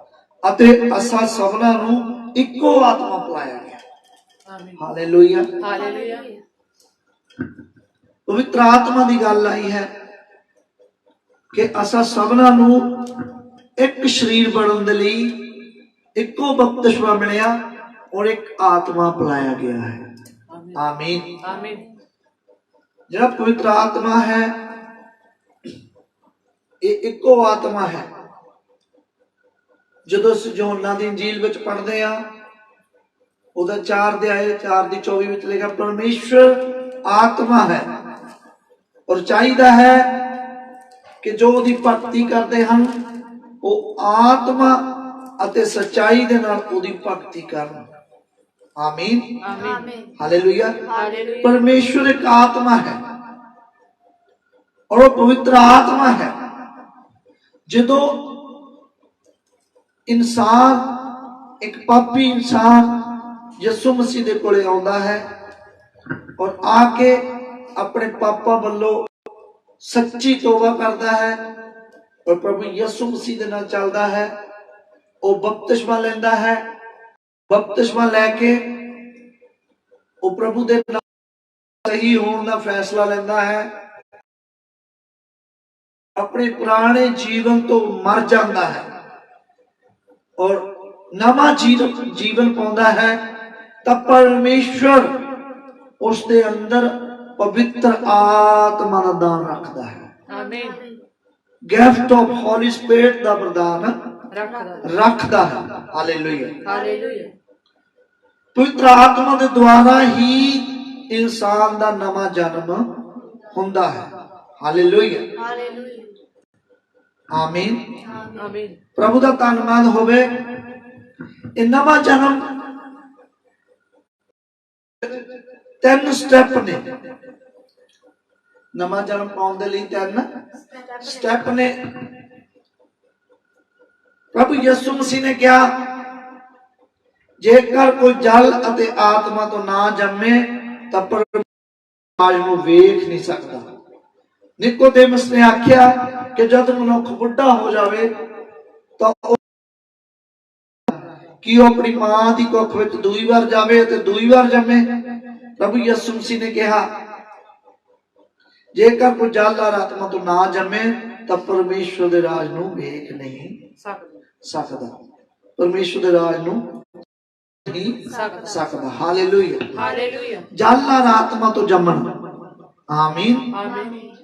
ਅਤੇ ਅਸਾਂ ਸਭਨਾਂ ਨੂੰ ਇੱਕੋ ਆਤਮਾ ਪਿਲਾਇਆ ਗਿਆ। Hallelujah, hallelujah. ਪਵਿੱਤਰ ਆਤਮਾ ਦੀ ਗੱਲ ਆਈ ਹੈ ਕਿ ਅਸਾਂ ਸਭਨਾਂ ਨੂੰ ਇੱਕ ਸਰੀਰ ਬਣਨ ਦੇ ਲਈ ਇੱਕੋ ਬਪਤਿਸਮਾ ਮਿਲਿਆ ਔਰ ਇੱਕ ਆਤਮਾ ਪਿਲਾਇਆ ਗਿਆ ਹੈ। ਆਮੀਨ, ਆਮੀਨ। ਜਿਹੜਾ ਪਵਿੱਤਰ ਆਤਮਾ ਹੈ ਇਹ ਇੱਕੋ ਆਤਮਾ ਹੈ। ਜਦੋਂ ਅਸੀਂ ਯੋਹੰਨਾ ਦੀ ਇੰਜੀਲ ਵਿੱਚ ਪੜ੍ਹਦੇ ਆ, ਉਹਦਾ 4 ਅਧਿਆਇ 4:24 ਵਿੱਚ ਲਿਖਿਆ ਪਰਮੇਸ਼ਰ ਆਤਮਾ ਹੈ ਔਰ ਚਾਹੀਦਾ ਹੈ ਕਿ ਜੋ ਉਹਦੀ ਭਗਤੀ ਕਰਦੇ ਹਨ ਉਹ ਆਤਮਾ ਅਤੇ ਸੱਚਾਈ ਦੇ ਨਾਲ ਉਹਦੀ ਭਗਤੀ ਕਰਨ। ਆਮੀਨ, ਆਮੀਨ। Hallelujah, hallelujah. ਪਰਮੇਸ਼ਰ ਇੱਕ ਆਤਮਾ ਹੈ ਔਰ ਉਹ ਪਵਿੱਤਰ ਆਤਮਾ ਹੈ। ਜਦੋਂ ਇਨਸਾਨ ਇੱਕ ਪਾਪੀ ਇਨਸਾਨ ਯਿਸੂ ਮਸੀਹ ਦੇ ਕੋਲੇ ਆਉਂਦਾ ਹੈ ਔਰ ਆ ਕੇ ਆਪਣੇ ਪਾਪਾਂ ਵੱਲੋਂ ਸੱਚੀ ਤੋਬਾ ਕਰਦਾ ਹੈ ਔਰ ਪ੍ਰਭੂ ਯਿਸੂ ਮਸੀਹ ਦੇ ਨਾਲ ਚੱਲਦਾ ਹੈ, ਉਹ ਬਪਤਿਸਮਾ ਲੈਂਦਾ ਹੈ। ਬਪਤਿਸਮਾ ਲੈ ਕੇ ਉਹ ਪ੍ਰਭੂ ਦੇ ਨਾਲ ਸਹੀ ਹੋਣ ਦਾ ਫੈਸਲਾ ਲੈਂਦਾ ਹੈ, ਆਪਣੇ ਪੁਰਾਣੇ ਜੀਵਨ ਤੋਂ ਮਰ ਜਾਂਦਾ ਹੈ ਔਰ ਨਵਾਂ ਜੀਵਨ ਪਾਉਂਦਾ ਹੈ। ਤਾਂ ਪਰਮੇਸ਼ਰ ਉਸ ਦੇ ਅੰਦਰ ਪਵਿੱਤਰ ਆਤਮਾ ਦਾ ਦਾਨ ਰੱਖਦਾ ਹੈ। ਆਮੀਨ। ਗਿਫਟ ਆਫ ਹੋਲੀ ਸਪਿਰਿਟ ਦਾ ਵਰਦਾਨ ਰੱਖਦਾ ਹੈ। ਹਾਲੇਲੂਇਆ। ਹਾਲੇਲੂਇਆ। ਪਵਿੱਤਰ ਆਤਮਾ ਦੇ ਦੁਆਰਾ ਹੀ ਇਨਸਾਨ ਦਾ ਨਵਾਂ ਜਨਮ ਹੁੰਦਾ ਹੈ। ਹਾਲੇਲੂਇਆ। ਹਾਲੇਲੂਇਆ। ਆਮੀਨ। ਆਮੀਨ। ਪ੍ਰਭੂ ਦਾ ਧੰਨਵਾਦ ਹੋਵੇ। ਇਹ ਨਵਾਂ ਜਨਮ 3 ਸਟੈਪ ਨੇ। ਨਵਾਂ ਜਨਮ ਪਾਉਣ ਦੇ ਲਈ 3 ਸਟੈਪ ਨੇ। ਪ੍ਰਭੂ ਯਿਸੂ ਮਸੀਹ ਨੇ ਕਿਹਾ, ਜੇਕਰ ਕੋਈ ਜਲ ਅਤੇ ਆਤਮਾ ਤੋਂ ਨਾ ਜੰਮੇ ਤਾਂ ਪਰਮਾਤਮਾ ਨੂੰ ਵੇਖ ਨਹੀਂ ਸਕਦਾ। ਨਿਕੋਦੇਮਸ ਨੇ ਆਖਿਆ ਕਿ ਜਦ ਮਨੁੱਖ ਬੁੱਢਾ ਹੋ ਜਾਵੇ ਤਾਂ ਕਿ ਉਹ ਆਪਣੀ ਮਾਂ ਦੀ ਕੁੱਖ ਵਿੱਚ ਦੂਈ ਵਾਰ ਜਾਵੇ ਤੇ ਦੂਈ ਵਾਰ ਜੰਮੇ। ਪ੍ਰਭੂ ਯਿਸੂ ਮਸੀਹ ਨੇ ਕਿਹਾ, ਜੇਕਰ ਕੋਈ ਜਲ ਔਰ ਆਤਮਾ ਤੋਂ ਨਾ ਜੰਮੇ ਤਾਂ ਪਰਮੇਸ਼ਵਰ ਦੇ ਰਾਜ ਨੂੰ ਵੇਖ ਨਹੀਂ ਸਕਦਾ। ਪਰਮੇਸ਼ਵਰ ਦੇ ਰਾਜ ਨੂੰ ਨਹੀਂ ਸਕਦਾ। ਹਾਲੇਲੂਇਆ। ਹਾਲੇਲੂਇਆ। ਜਲ ਔਰ ਆਤਮਾ ਤੋਂ ਜੰਮਣ। ਆਮੀਨ। ਆਮੀਨ।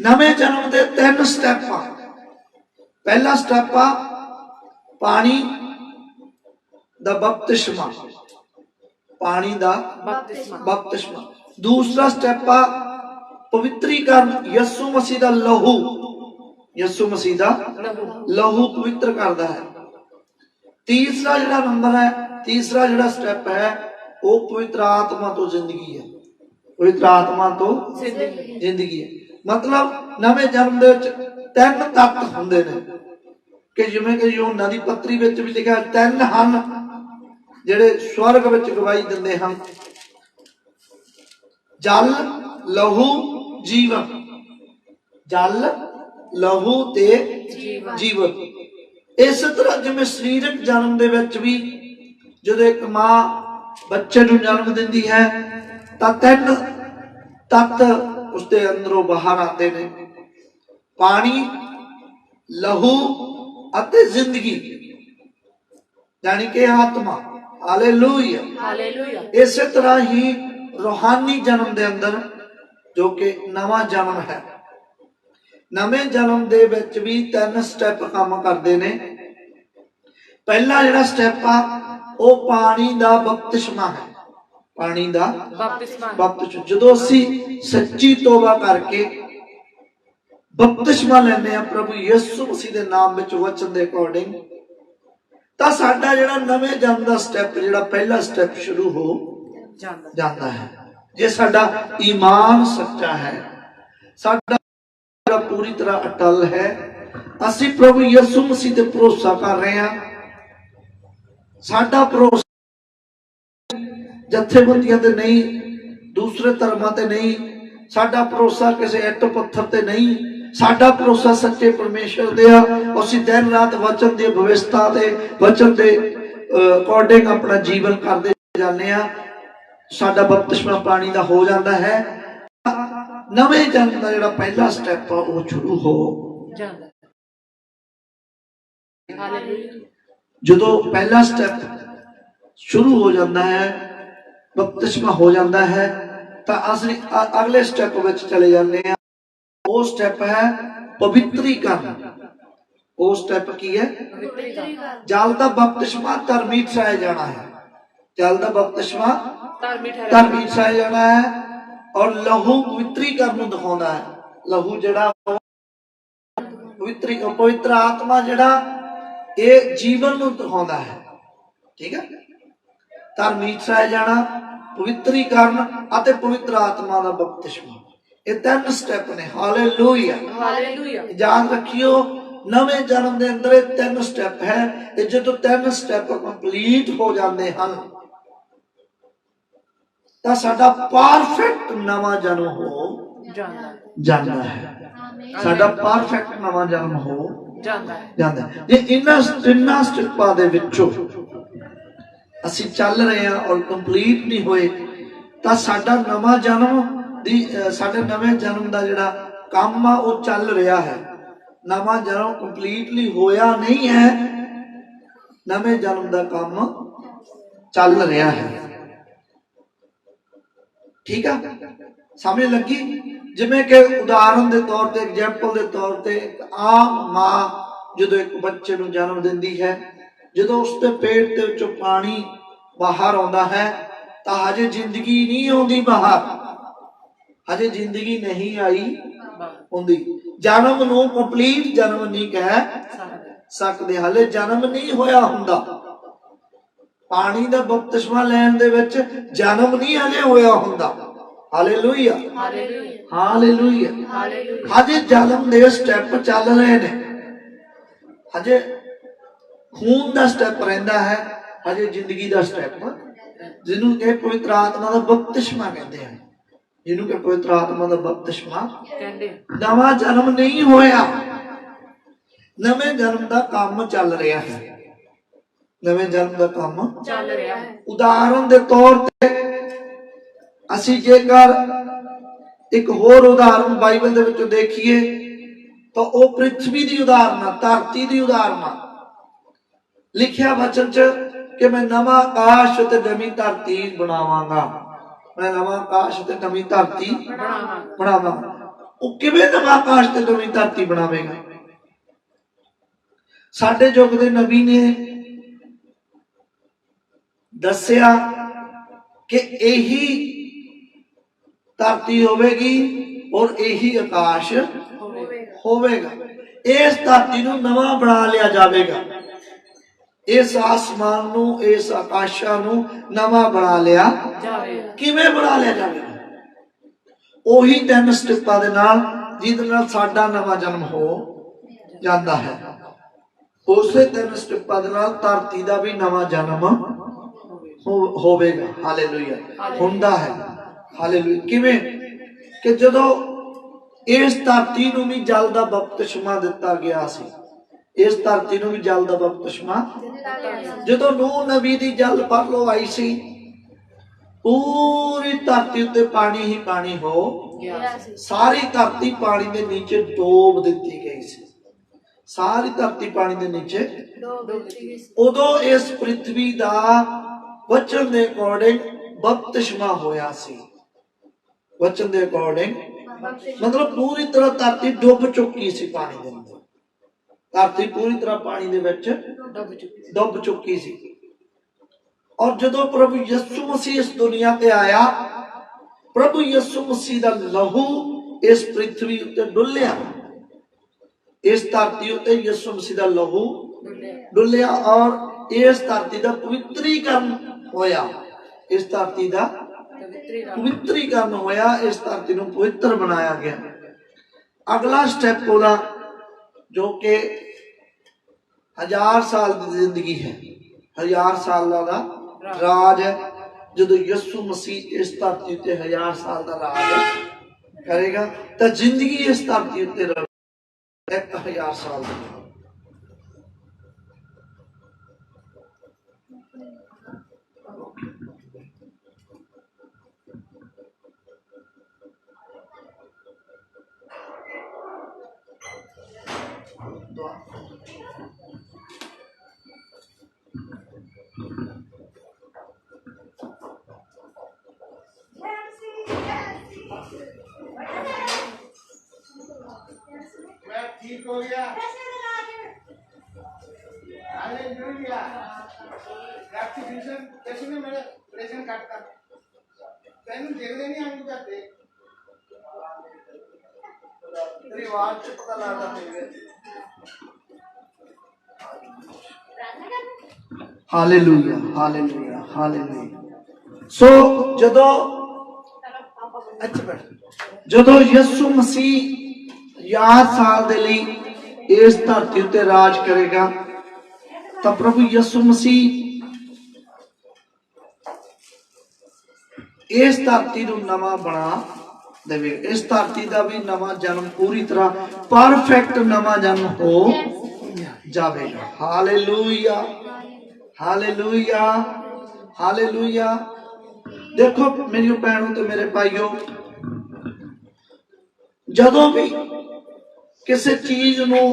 ਨਵੇਂ ਜਨਮ ਦੇ 3 ਸਟੈਪ ਆ। ਪਹਿਲਾ ਸਟੈਪ ਆ ਪਾਣੀ ਦਾ ਬਪਤਿਸਮਾ। ਪਾਣੀ ਦਾ ਬਪਤਿਸਮਾ। ਦੂਸਰਾ ਸਟੈਪ ਆ ਪਵਿੱਤਰੀਕਰਨ। ਯਿਸੂ ਮਸੀਹ ਦਾ ਲਹੂ। ਯਿਸੂ ਮਸੀਹ ਦਾ ਲਹੂ ਪਵਿੱਤਰ ਕਰਦਾ ਹੈ। ਤੀਸਰਾ ਜਿਹੜਾ ਨੰਬਰ ਹੈ, ਤੀਸਰਾ ਜਿਹੜਾ ਸਟੈਪ ਹੈ, ਉਹ ਪਵਿੱਤਰ ਆਤਮਾ ਤੋਂ ਜ਼ਿੰਦਗੀ ਹੈ। ਪਵਿੱਤਰ ਆਤਮਾ ਤੋਂ ਜ਼ਿੰਦਗੀ ਹੈ। ਮਤਲਬ ਨਵੇਂ ਜਨਮ ਦੇ ਵਿੱਚ 3 ਤੱਤ ਹੁੰਦੇ ਨੇ ਕਿ ਜਿਵੇਂ ਕਿ ਯੋਹਨਾ ਦੀ ਪੱਤਰੀ ਵਿੱਚ ਵੀ ਲਿਖਿਆ 3 ਹਨ ਜਿਹੜੇ ਸਵਰਗ ਵਿੱਚ ਗਵਾਹੀ ਦਿੰਦੇ ਹਨ। ਜਲ, ਲਹੂ, ਜੀਵਨ। ਜਲ, ਲਹੂ ਤੇ ਜੀਵਨ। ਇਸੇ ਤਰ੍ਹਾਂ ਜਿਵੇਂ ਸਰੀਰਕ ਜਨਮ ਦੇ ਵਿੱਚ ਵੀ ਜਦੋਂ ਇੱਕ ਮਾਂ ਬੱਚੇ ਨੂੰ ਜਨਮ ਦਿੰਦੀ ਹੈ ਤਾਂ 3 ਤੱਤ ਉਸਦੇ ਅੰਦਰੋਂ ਬਾਹਰ ਆਉਂਦੇ ਨੇ, ਪਾਣੀ, ਲਹੂ ਅਤੇ ਜ਼ਿੰਦਗੀ, ਯਾਨੀ ਕਿ ਆਤਮਾ। ਹਾਲੇਲੂਇਆ। ਹਾਲੇਲੂਇਆ। ਇਸੇ ਤਰ੍ਹਾਂ ਹੀ ਰੂਹਾਨੀ ਜਨਮ ਦੇ ਅੰਦਰ ਜੋ ਕਿ ਨਵਾਂ ਜਨਮ ਹੈ, ਨਵੇਂ ਜਨਮ ਦੇ ਵਿੱਚ ਵੀ 3 ਸਟੈਪ ਕੰਮ ਕਰਦੇ ਨੇ। ਪਹਿਲਾ ਜਿਹੜਾ ਸਟੈਪ ਆ ਉਹ ਪਾਣੀ ਦਾ ਬਪਤਿਸਮਾ ਹੈ। ਪਾਣੀ ਦਾ ਬਪਤਿਸਮਾ। ਜਦੋਂ ਅਸੀਂ ਸੱਚੀ ਤੋਬਾ ਕਰਕੇ ਬਪਤਿਸਮਾ ਲੈਂਦੇ ਆ ਪ੍ਰਭੂ ਯਿਸੂ ਮਸੀਹ ਦੇ ਨਾਮ ਵਿੱਚ ਵਚਨ ਦੇ ਅਕੋਰਡਿੰਗ, ਤਾਂ ਸਾਡਾ ਜਿਹੜਾ ਨਵੇਂ ਜਨਮ ਦਾ ਸਟੈਪ, ਜਿਹੜਾ ਪਹਿਲਾ ਸਟੈਪ ਸ਼ੁਰੂ ਹੋ ਜਾਂਦਾ ਹੈ। ਜੇ ਸਾਡਾ ਈਮਾਨ ਸੱਚਾ ਹੈ, ਸਾਡਾ ਪੂਰੀ ਤਰ੍ਹਾਂ ਅਟਲ ਹੈ, ਅਸੀਂ ਪ੍ਰਭੂ ਯਿਸੂ ਮਸੀਹ ਤੇ ਭਰੋਸਾ ਕਰ ਰਹੇ ਹਾਂ। ਸਾਡਾ ਭਰੋਸਾ ਜਥੇਬੰਦੀਆਂ ਤੇ ਨਹੀਂ, ਦੂਸਰੇ ਧਰਮਾਂ ਤੇ ਨਹੀਂ, ਸਾਡਾ ਭਰੋਸਾ ਕਿਸੇ ਇੱਟ ਪੱਥਰ ਤੇ ਨਹੀਂ, ਸਾਡਾ ਭਰੋਸਾ ਸੱਚੇ ਪਰਮੇਸ਼ਰ ਦੇ ਆ। ਅਸੀਂ ਦਿਨ ਰਾਤ ਵਚਨ ਦੀ ਵਿਵਸਥਾ ਤੇ ਵਚਨ ਦੇ ਅਕੋਰਡਿੰਗ ਆਪਣਾ ਜੀਵਨ ਕਰਦੇ ਜਾਂਦੇ ਆ। ਸਾਡਾ ਬਪਤਿਸਮਾ ਪਾਣੀ ਦਾ ਹੋ ਜਾਂਦਾ ਹੈ। ਨਵੇਂ ਜਨਮ ਦਾ ਜਿਹੜਾ ਪਹਿਲਾ ਸਟੈਪ ਆ ਉਹ ਸ਼ੁਰੂ ਹੋ ਜਾਂਦਾ। ਜਦੋਂ ਪਹਿਲਾ ਸਟੈਪ ਸ਼ੁਰੂ ਹੋ ਜਾਂਦਾ ਹੈ, ਬਪਤਿਸਮਾ ਹੋ ਜਾਂਦਾ ਹੈ, ਤਾਂ ਅਸੀਂ ਅਗਲੇ ਸਟੈਪ ਵਿੱਚ ਚਲੇ ਜਾਂਦੇ ਹਾਂ। ਉਹ ਸਟੈਪ ਹੈ ਪਵਿੱਤਰੀਕਰਨ। ਉਹ ਸਟੈਪ ਕੀ ਹੈ? ਜਲ ਦਾ ਬਪਤਿਸਮਾ ਧਰਮੀ ਠਹਿਰਾਇਆ ਜਾਣਾ ਹੈ। ਜਲ ਦਾ ਬਪਤਿਸਮਾ ਧਰਮੀ ਠਹਿਰਾਇਆ ਜਾਣਾ ਹੈ। ਔਰ ਲਹੂ ਪਵਿੱਤਰੀਕਰਨ ਨੂੰ ਦਿਖਾਉਂਦਾ ਹੈ। ਲਹੂ ਜਿਹੜਾ ਪਵਿੱਤਰ ਆਤਮਾ ਜਿਹੜਾ ਇਹ ਜੀਵਨ ਨੂੰ ਦਿਖਾਉਂਦਾ ਹੈ। ਠੀਕ ਹੈ। ਧਰਮੀ ਠਹਿਰਾਇਆ ਜਾਣਾ, ਪਵਿੱਤਰੀਕਰਨ ਅਤੇ ਪਵਿੱਤਰ ਆਤਮਾ ਦਾ ਬਪਤਿਸਮਾ, ਇਹ 3 ਸਟੈਪ ਨੇ। ਹਾਲੇਲੂਇਆ। ਹਾਲੇਲੂਇਆ। ਯਾਦ ਰੱਖਿਓ, ਨਵੇਂ ਜਨਮ ਦੇ ਅੰਦਰ ਇਹ 3 ਸਟੈਪ ਹੈ। ਤੇ ਜਦੋਂ 3 ਸਟੈਪ ਕੰਪਲੀਟ ਹੋ ਜਾਂਦੇ ਹਨ ਤਾਂ ਸਾਡਾ ਪਰਫੈਕਟ ਨਵਾਂ ਜਨਮ ਹੋ ਜਾਂਦਾ ਹੈ। ਸਾਡਾ ਪਰਫੈਕਟ ਨਵਾਂ ਜਨਮ ਹੋ ਜਾਂਦਾ ਹੈ। ਜੇ ਇਹਨਾਂ 3 ਸਟੈਪਾਂ ਦੇ ਵਿੱਚੋਂ ਅਸੀਂ ਚੱਲ ਰਹੇ ਹਾਂ ਔਰ ਕੰਪਲੀਟ ਨਹੀਂ ਹੋਏ ਤਾਂ ਸਾਡਾ ਨਵਾਂ ਜਨਮ ਸਾਡੇ ਨਵੇਂ ਜਨਮ ਦਾ ਜਿਹੜਾ ਕੰਮ ਆ ਉਹ ਚੱਲ ਰਿਹਾ ਹੈ। ਨਵਾਂ ਜਨਮ ਕੰਪਲੀਟਲੀ ਹੋਇਆ ਨਹੀਂ ਹੈ, ਨਵੇਂ ਜਨਮ ਦਾ ਕੰਮ ਚੱਲ ਰਿਹਾ ਹੈ। ठीक है, समझ लगी? जिमें कि उदाहरण के तौर पर, एग्जाम्पल के तौर पर, एक आम मां जो एक बच्चे को जन्म देती है, जो उसके पेट के विचों पानी बाहर आता है तो हजे जिंदगी नहीं आती बाहर, हजे जिंदगी नहीं आई होंदी। जन्म नूं कंप्लीट जन्म नहीं कह सकते, हले जन्म नहीं होया हुंदा। पानी का बपतिस्मा लैण दे विच जन्म नहीं हजे होया हुंदा। Hallelujah, hallelujah. हजे जन्म दे स्टैप चल रहे ने, हजे खून का स्टैप रहिंदा है, हजे जिंदगी का स्टैप, जिन्हों के पवित्र आत्मा का बपतिस्मा कहते हैं, जिन्हों के पवित्र आत्मा का बपतिस्मा नवा जन्म नहीं होया, नवे जन्म का काम चल रहा है, नवे जन्म का काम चल रहा है। उदाहरण के तौर पे असी जेकर एक होर उदाहरण बाइबल दे विचों देखिए तो वो पृथ्वी की उदाहरण, धरती की उदाहरण लिखिया वचन च कि मैं नवा आकाश ते नवी धरती बनावांगा, मैं नवा आकाश ते नवी धरती बनावांगा। वो किवें नवा आकाश ते नवी धरती बनावेगा? साडे युग दे नबी ने दसिया कि यही धरती होवेगी और यही आकाश होवेगा। इस धरती नूं नवा बना लिया जाएगा, इस आसमान नूं, इस आकाशा नूं नवा बना लिया जाएगा। किवें बना लिया जाएगा? ओही 3 स्टेपां दे नाल जिहदे नाल साडा नवा जन्म हो जाता है। उसे 3 स्टेपां दे नाल धरती दा भी नवा जन्म होवेगा। हालेलुया, हुंदा है। हालेलुया। किवें कि जदों इस धरती नूं भी जल दा बपतिस्मा दिता गया सी, इस धरती नूं भी जल दा बपतिस्मा, जदों नूह नबी दी जल परलो आई सी, पूरी धरती उत्ते पानी ही पानी हो गया, सारी धरती पानी दे नीचे डोब दिती गई सी, सारी धरती पानी दे नीचे उदों इस पृथ्वी दा वचन दे अकॉर्डिंग बपतिस्मा होया सी। वचन दे अकॉर्डिंग मतलब पूरी तरह धरती डुब चुकी सी पानी दे अंदर, धरती पूरी तरह पानी दे विच डुब चुकी सी। और जदों प्रभु यीशु मसीह इस दुनिया ते आया, प्रभु यीशु मसीह दा लहू इस पृथ्वी उत्ते डुलिया, इस धरती उत्ते यीशु मसीह दा लहू डुलिया और इस धरती दा पवित्रीकरण होया, इस धरती दा पवित्रीकरण होया, इस धरती नूं पवित्र बनाया गया। अगला स्टेप होगा जो कि 1000 साल की जिंदगी है, 1000 साल का राज है। जदों यीशु मसीह इस धरती ते 1000 साल का राज करेगा तो जिंदगी इस धरती ते 1000 साल की। ठीक हो गया। हालेलुया। रैप्टिफिकेशन कैसे में मेरे प्रेजेंट काटता तैनू देखदे नहीं आंगू जाते रिवाज से पता लगता है। Hallelujah, hallelujah, hallelujah. सो जदों अच्छा बैठ, जदों यीशु मसीह 1000 साल दे लई इस धरती उत्ते राज करेगा तो प्रभु यीशु मसीह इस धरती नूं नवा बना देवे, इस धरती का भी नवा जन्म पूरी तरह परफेक्ट नवा जन्म हो जाएगा। Hallelujah, hallelujah, hallelujah. देखो मेरी भैनों तो मेरे भाइयों, जदों भी किसी चीज नूं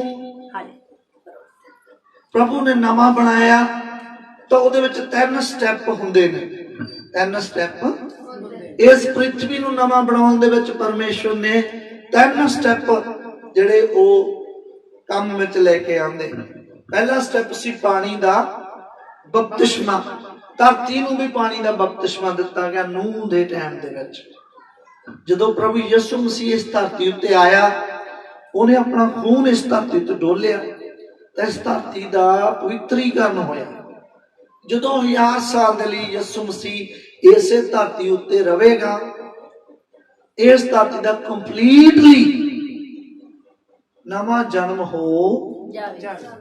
प्रभु ने नवा बनाया तो उहदे विच 3 स्टैप हुंदे ने, 3 स्टैप ਇਸ ਪ੍ਰਿਥਵੀ ਨੂੰ ਨਵਾਂ ਬਣਾਉਣ ਦੇ ਵਿੱਚ ਪਰਮੇਸ਼ਵਰ ਨੇ 3 ਸਟੈਪ ਜਿਹੜੇ ਉਹ ਕੰਮ ਵਿੱਚ ਲੈ ਕੇ ਆਉਂਦੇ। ਪਹਿਲਾ ਸਟੈਪ ਸੀ ਪਾਣੀ ਦਾ ਬਪਤਿਸਮਾ। ਧਰਤੀ ਨੂੰ ਵੀ ਪਾਣੀ ਦਾ ਬਪਤਿਸਮਾ ਦਿੱਤਾ ਗਿਆ ਨੂਹ ਦੇ ਟਾਈਮ ਦੇ ਵਿੱਚ। ਜਦੋਂ ਪ੍ਰਭੂ ਯਿਸੂ ਮਸੀਹ ਇਸ ਧਰਤੀ ਉੱਤੇ ਆਇਆ, ਉਹਨੇ ਆਪਣਾ ਖੂਨ ਇਸ ਧਰਤੀ ਉੱਤੇ ਡੋਲਿਆ ਤਾਂ ਇਸ ਧਰਤੀ ਦਾ ਪਵਿੱਤਰੀਕਰਨ ਹੋਇਆ। ਜਦੋਂ 1000 ਸਾਲ ਦੇ ਲਈ ਯਿਸੂ ਮਸੀਹ ਇਸੇ ਧਰਤੀ ਉੱਤੇ ਰਹੇਗਾ, ਇਸ ਧਰਤੀ ਦਾ ਕੰਪਲੀਟਲੀ ਨਵਾਂ ਜਨਮ ਹੋ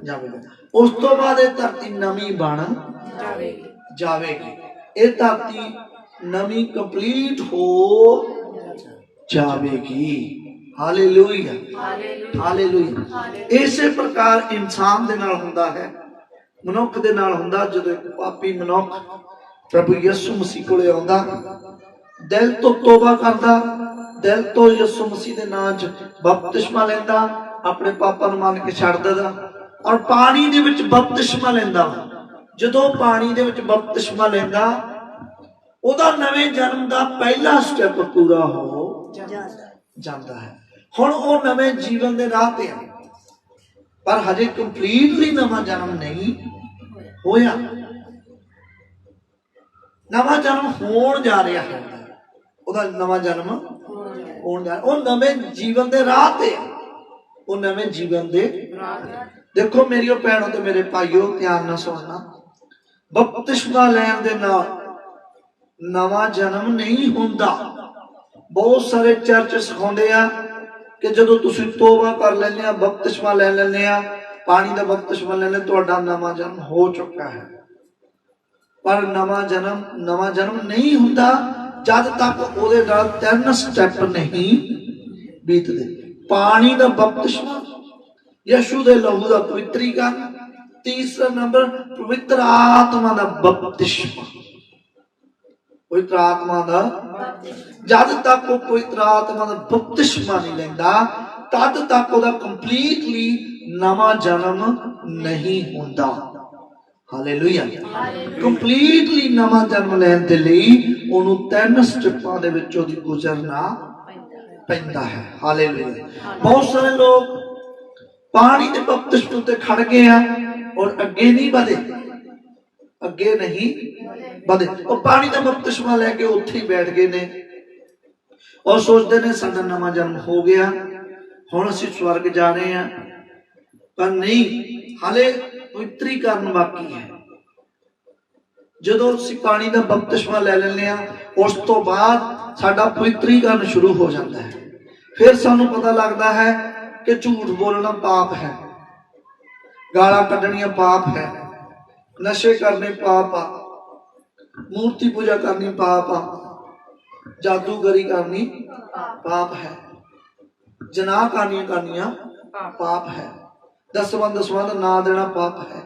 ਜਾਵੇਗਾ। ਉਸ ਤੋਂ ਬਾਅਦ ਇਹ ਧਰਤੀ ਨਵੀਂ ਬਣ ਜਾਵੇਗੀ। ਇਹ ਧਰਤੀ ਨਵੀਂ ਕੰਪਲੀਟ ਹੋ ਜਾਵੇਗੀ। Hallelujah, hallelujah. ਇਸੇ ਪ੍ਰਕਾਰ ਇਨਸਾਨ ਦੇ ਨਾਲ ਹੁੰਦਾ ਹੈ, ਮਨੁੱਖ ਦੇ ਨਾਲ ਹੁੰਦਾ। ਜਦੋਂ ਇੱਕ ਪਾਪੀ ਮਨੁੱਖ ਪ੍ਰਭੂ ਯਿਸੂ ਮਸੀਹ ਕੋਲੇ ਆਉਂਦਾ, ਦਿਲ ਤੋਂ ਤੋਬਾ ਕਰਦਾ, ਦਿਲ ਤੋਂ ਯਿਸੂ ਮਸੀਹ ਦੇ ਨਾਮ 'ਚ ਬਪਤਿਸਮਾ ਲੈਂਦਾ, ਆਪਣੇ ਪਾਪਾਂ ਨੂੰ ਮੰਨ ਕੇ ਛੱਡ ਦਿੰਦਾ ਔਰ ਪਾਣੀ ਦੇ ਵਿੱਚ ਬਪਤਿਸਮਾ ਲੈਂਦਾ। ਜਦੋਂ ਪਾਣੀ ਦੇ ਵਿੱਚ ਬਪਤਿਸਮਾ ਲੈਂਦਾ, ਉਹਦਾ ਨਵੇਂ ਜਨਮ ਦਾ ਪਹਿਲਾ ਸਟੈਪ ਪੂਰਾ ਹੋ ਜਾਂਦਾ ਹੈ। ਹੁਣ ਉਹ ਨਵੇਂ ਜੀਵਨ ਦੇ ਰਾਹ ਤੇ ਆ, ਪਰ ਹਜੇ ਕੰਪਲੀਟਲੀ ਨਵਾਂ ਜਨਮ ਨਹੀਂ ਹੋਇਆ। ਨਵਾਂ ਜਨਮ ਹੋਣ ਜਾ ਰਿਹਾ ਹੈ, ਉਹਦਾ ਨਵਾਂ ਜਨਮ ਹੋਣ ਜਾ ਰਿਹਾ। ਉਹ ਨਵੇਂ ਜੀਵਨ ਦੇ ਰਾਹ ਤੇ ਆ, ਉਹ ਨਵੇਂ ਜੀਵਨ ਦੇ ਦੇਖੋ ਮੇਰੀਓ ਭੈਣੋ ਤੇ ਮੇਰੇ ਭਾਈਓ, ਧਿਆਨ ਨਾਲ ਸੁਣਨਾ। ਬਪਤਿਸਮਾ ਲੈਣ ਦੇ ਨਾਲ ਨਵਾਂ ਜਨਮ ਨਹੀਂ ਹੁੰਦਾ। ਬਹੁਤ ਸਾਰੇ ਚਰਚ ਸਿਖਾਉਂਦੇ ਆ ਕਿ ਜਦੋਂ ਤੁਸੀਂ ਤੋਬਾ ਕਰ ਲੈਂਦੇ ਆ, ਬਪਤਿਸਮਾ ਲੈ ਲੈਂਦੇ ਆ, ਪਾਣੀ ਦਾ ਬਪਤਿਸਮਾ ਲੈ ਲੈਂਦੇ, ਤੁਹਾਡਾ ਨਵਾਂ ਜਨਮ ਹੋ ਚੁੱਕਾ ਹੈ। ਪਰ ਨਵਾਂ ਜਨਮ ਨਹੀਂ ਹੁੰਦਾ ਜਦ ਤੱਕ ਉਹਦੇ ਨਾਲ 3 ਸਟੈਪ ਨਹੀਂ ਬੀਤਦੇ। ਪਾਣੀ ਦਾ ਬਪਤਿਸਮਾ, ਯਿਸੂ ਦੇ ਲਹੂ ਦਾ ਪਵਿੱਤਰੀਕਰਨ, ਤੀਸਰਾ ਨੰਬਰ ਪਵਿੱਤਰ ਆਤਮਾ ਦਾ ਬਪਤਿਸਮਾ। ਪਵਿੱਤਰ ਆਤਮਾ ਦਾ ਜਦ ਤੱਕ ਉਹ ਪਵਿੱਤਰ ਆਤਮਾ ਦਾ ਬਪਤਿਸਮਾ ਨਹੀਂ ਲੈਂਦਾ, ਤਦ ਤੱਕ ਉਹਦਾ ਕੰਪਲੀਟਲੀ ਨਵਾਂ ਜਨਮ ਨਹੀਂ ਹੁੰਦਾ। ਹਾਲੇਲੂਇਆ। ਕੰਪਲੀਟਲੀ ਨਵਾਂ ਜਨਮ ਲੈਣ ਦੇ ਲਈ ਉਹਨੂੰ 3 ਸਟੈਪਾਂ ਦੇ ਵਿੱਚੋਂ ਦੀ ਗੁਜ਼ਰਨਾ ਪੈਂਦਾ ਹੈ। ਹਾਲੇਲੂਇਆ। ਬਹੁਤ ਸਾਰੇ ਲੋਕ ਪਾਣੀ ਦੇ ਬਪਤਿਸਮੇ ਤੇ ਖੜ ਗਏ ਆ ਔਰ ਅੱਗੇ ਨਹੀਂ ਵਧੇ, ਅੱਗੇ ਨਹੀਂ ਵਧੇ। ਉਹ ਪਾਣੀ ਦਾ ਬਪਤਿਸਮਾ ਲੈ ਕੇ ਉੱਥੇ ਹੀ ਬੈਠ ਗਏ ਨੇ ਔਰ ਸੋਚਦੇ ਨੇ ਸਾਡਾ ਨਵਾਂ ਜਨਮ ਹੋ ਗਿਆ, ਹੁਣ ਅਸੀਂ ਸਵਰਗ ਜਾ ਰਹੇ ਹਾਂ। ਪਰ ਨਹੀਂ, ਹਾਲੇ ਪਵਿੱਤਰੀਕਰਨ ਬਾਕੀ ਹੈ। ਜਦੋਂ ਅਸੀਂ ਪਾਣੀ ਦਾ ਬਪਤਿਸਮਾ ਲੈ ਲੈਂਦੇ ਆ, ਉਸ ਤੋਂ ਬਾਅਦ ਸਾਡਾ ਪਵਿੱਤਰੀਕਰਨ ਸ਼ੁਰੂ ਹੋ ਜਾਂਦਾ ਹੈ। ਫਿਰ ਸਾਨੂੰ ਪਤਾ ਲੱਗਦਾ ਹੈ ਕਿ ਝੂਠ ਬੋਲਣਾ ਪਾਪ ਹੈ, ਗਾਲਾਂ ਕੱਢਣੀਆਂ ਪਾਪ ਹੈ, ਨਸ਼ੇ ਕਰਨੇ ਪਾਪ ਆ, ਮੂਰਤੀ ਪੂਜਾ ਕਰਨੀ ਪਾਪ ਆ, ਜਾਦੂਗਰੀ ਕਰਨੀ ਪਾਪ ਹੈ, ਜਨਾਹ ਕਰਨੀਆਂ ਪਾਪ ਹੈ, ਦਸਵੰਧ ਦਾ ਨਾਂ ਦੇਣਾ ਪਾਪ ਹੈ।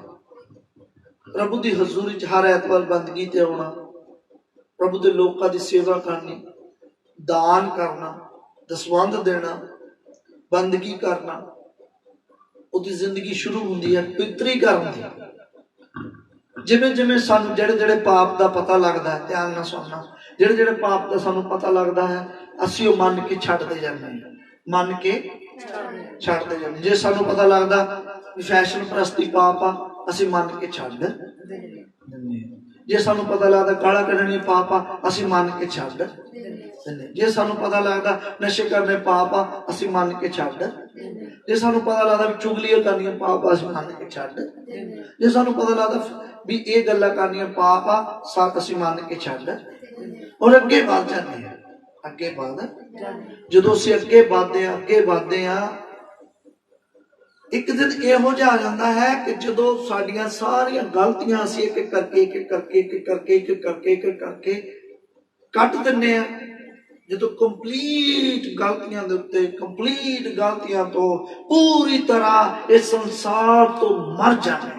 ਪ੍ਰਭੂ ਦੀ ਹਜ਼ੂਰੀ 'ਚ ਹਰ ਐਤਵਾਰ ਬੰਦਗੀ ਤੇ ਆਉਣਾ, ਪ੍ਰਭੂ ਦੇ ਲੋਕਾਂ ਦੀ ਸੇਵਾ ਕਰਨੀ, ਦਾਨ ਕਰਨਾ, ਦਸਵੰਧ ਦੇਣਾ, ਬੰਦਗੀ ਕਰਨਾ, ਉਹਦੀ ਜ਼ਿੰਦਗੀ ਸ਼ੁਰੂ ਹੁੰਦੀ ਹੈ ਪਵਿੱਤਰੀਕਰਨ ਦੀ। ਜਿਵੇਂ ਜਿਵੇਂ ਸਾਨੂੰ ਜਿਹੜੇ ਪਾਪ ਦਾ ਪਤਾ ਲੱਗਦਾ ਹੈ, ਧਿਆਨ ਨਾਲ ਸੁਣਨਾ, ਜਿਹੜੇ ਪਾਪ ਦਾ ਸਾਨੂੰ ਪਤਾ ਲੱਗਦਾ ਹੈ, ਅਸੀਂ ਉਹ ਮੰਨ ਕੇ ਛੱਡਦੇ ਜਾਂਦੇ ਹਾਂ, ਮੰਨ ਕੇ ਛੱਡਦੇ ਜਾਂਦੇ। ਜੇ ਸਾਨੂੰ ਪਤਾ ਲੱਗਦਾ ਵੀ ਫੈਸ਼ਨ ਪ੍ਰਸਤੀ ਪਾਪ ਆ, ਅਸੀਂ ਮੰਨ ਕੇ ਛੱਡ ਦਿੰਦੇ। ਜੇ ਸਾਨੂੰ ਪਤਾ ਲੱਗਦਾ ਗਾਲਾਂ ਕੱਢਣੀ ਪਾਪ ਆ, ਅਸੀਂ ਮੰਨ ਕੇ ਛੱਡ ਦਿੰਦੇ। ਜੇ ਸਾਨੂੰ ਪਤਾ ਲੱਗਦਾ ਨਸ਼ੇ ਕਰਨੇ ਪਾਪ ਆ, ਅਸੀਂ ਮੰਨ ਕੇ ਛੱਡ। ਜੇ ਸਾਨੂੰ ਪਤਾ ਲੱਗਦਾ ਵੀ ਚੁਗਲੀਆਂ ਕਰਨੀਆਂ ਪਾਪ ਆ, ਅਸੀਂ ਮੰਨ ਕੇ ਛੱਡ। ਜੇ ਸਾਨੂੰ ਪਤਾ ਲੱਗਦਾ ਵੀ ਇਹ ਗੱਲਾਂ ਕਰਨੀਆਂ ਪਾਪ ਆ, ਅਸੀਂ ਮੰਨ ਕੇ ਛੱਡ ਔਰ ਅੱਗੇ ਵੱਧ ਜਾਂਦੇ ਹਾਂ। ਅੱਗੇ ਵੱਧ ਜਦੋਂ ਅਸੀਂ ਅੱਗੇ ਵੱਧਦੇ ਆ, ਇੱਕ ਦਿਨ ਇਹੋ ਜਿਹਾ ਆ ਜਾਂਦਾ ਹੈ ਕਿ ਜਦੋਂ ਸਾਡੀਆਂ ਸਾਰੀਆਂ ਗਲਤੀਆਂ ਅਸੀਂ ਇੱਕ ਕਰਕੇ ਕੱਟ ਦਿੰਦੇ ਆ। ਜਦੋਂ ਕੰਪਲੀਟ ਗਲਤੀਆਂ ਦੇ ਉੱਤੇ, ਕੰਪਲੀਟ ਗਲਤੀਆਂ ਤੋਂ ਪੂਰੀ ਤਰ੍ਹਾਂ ਇਸ ਸੰਸਾਰ ਤੋਂ ਮਰ ਜਾਂਦੇ,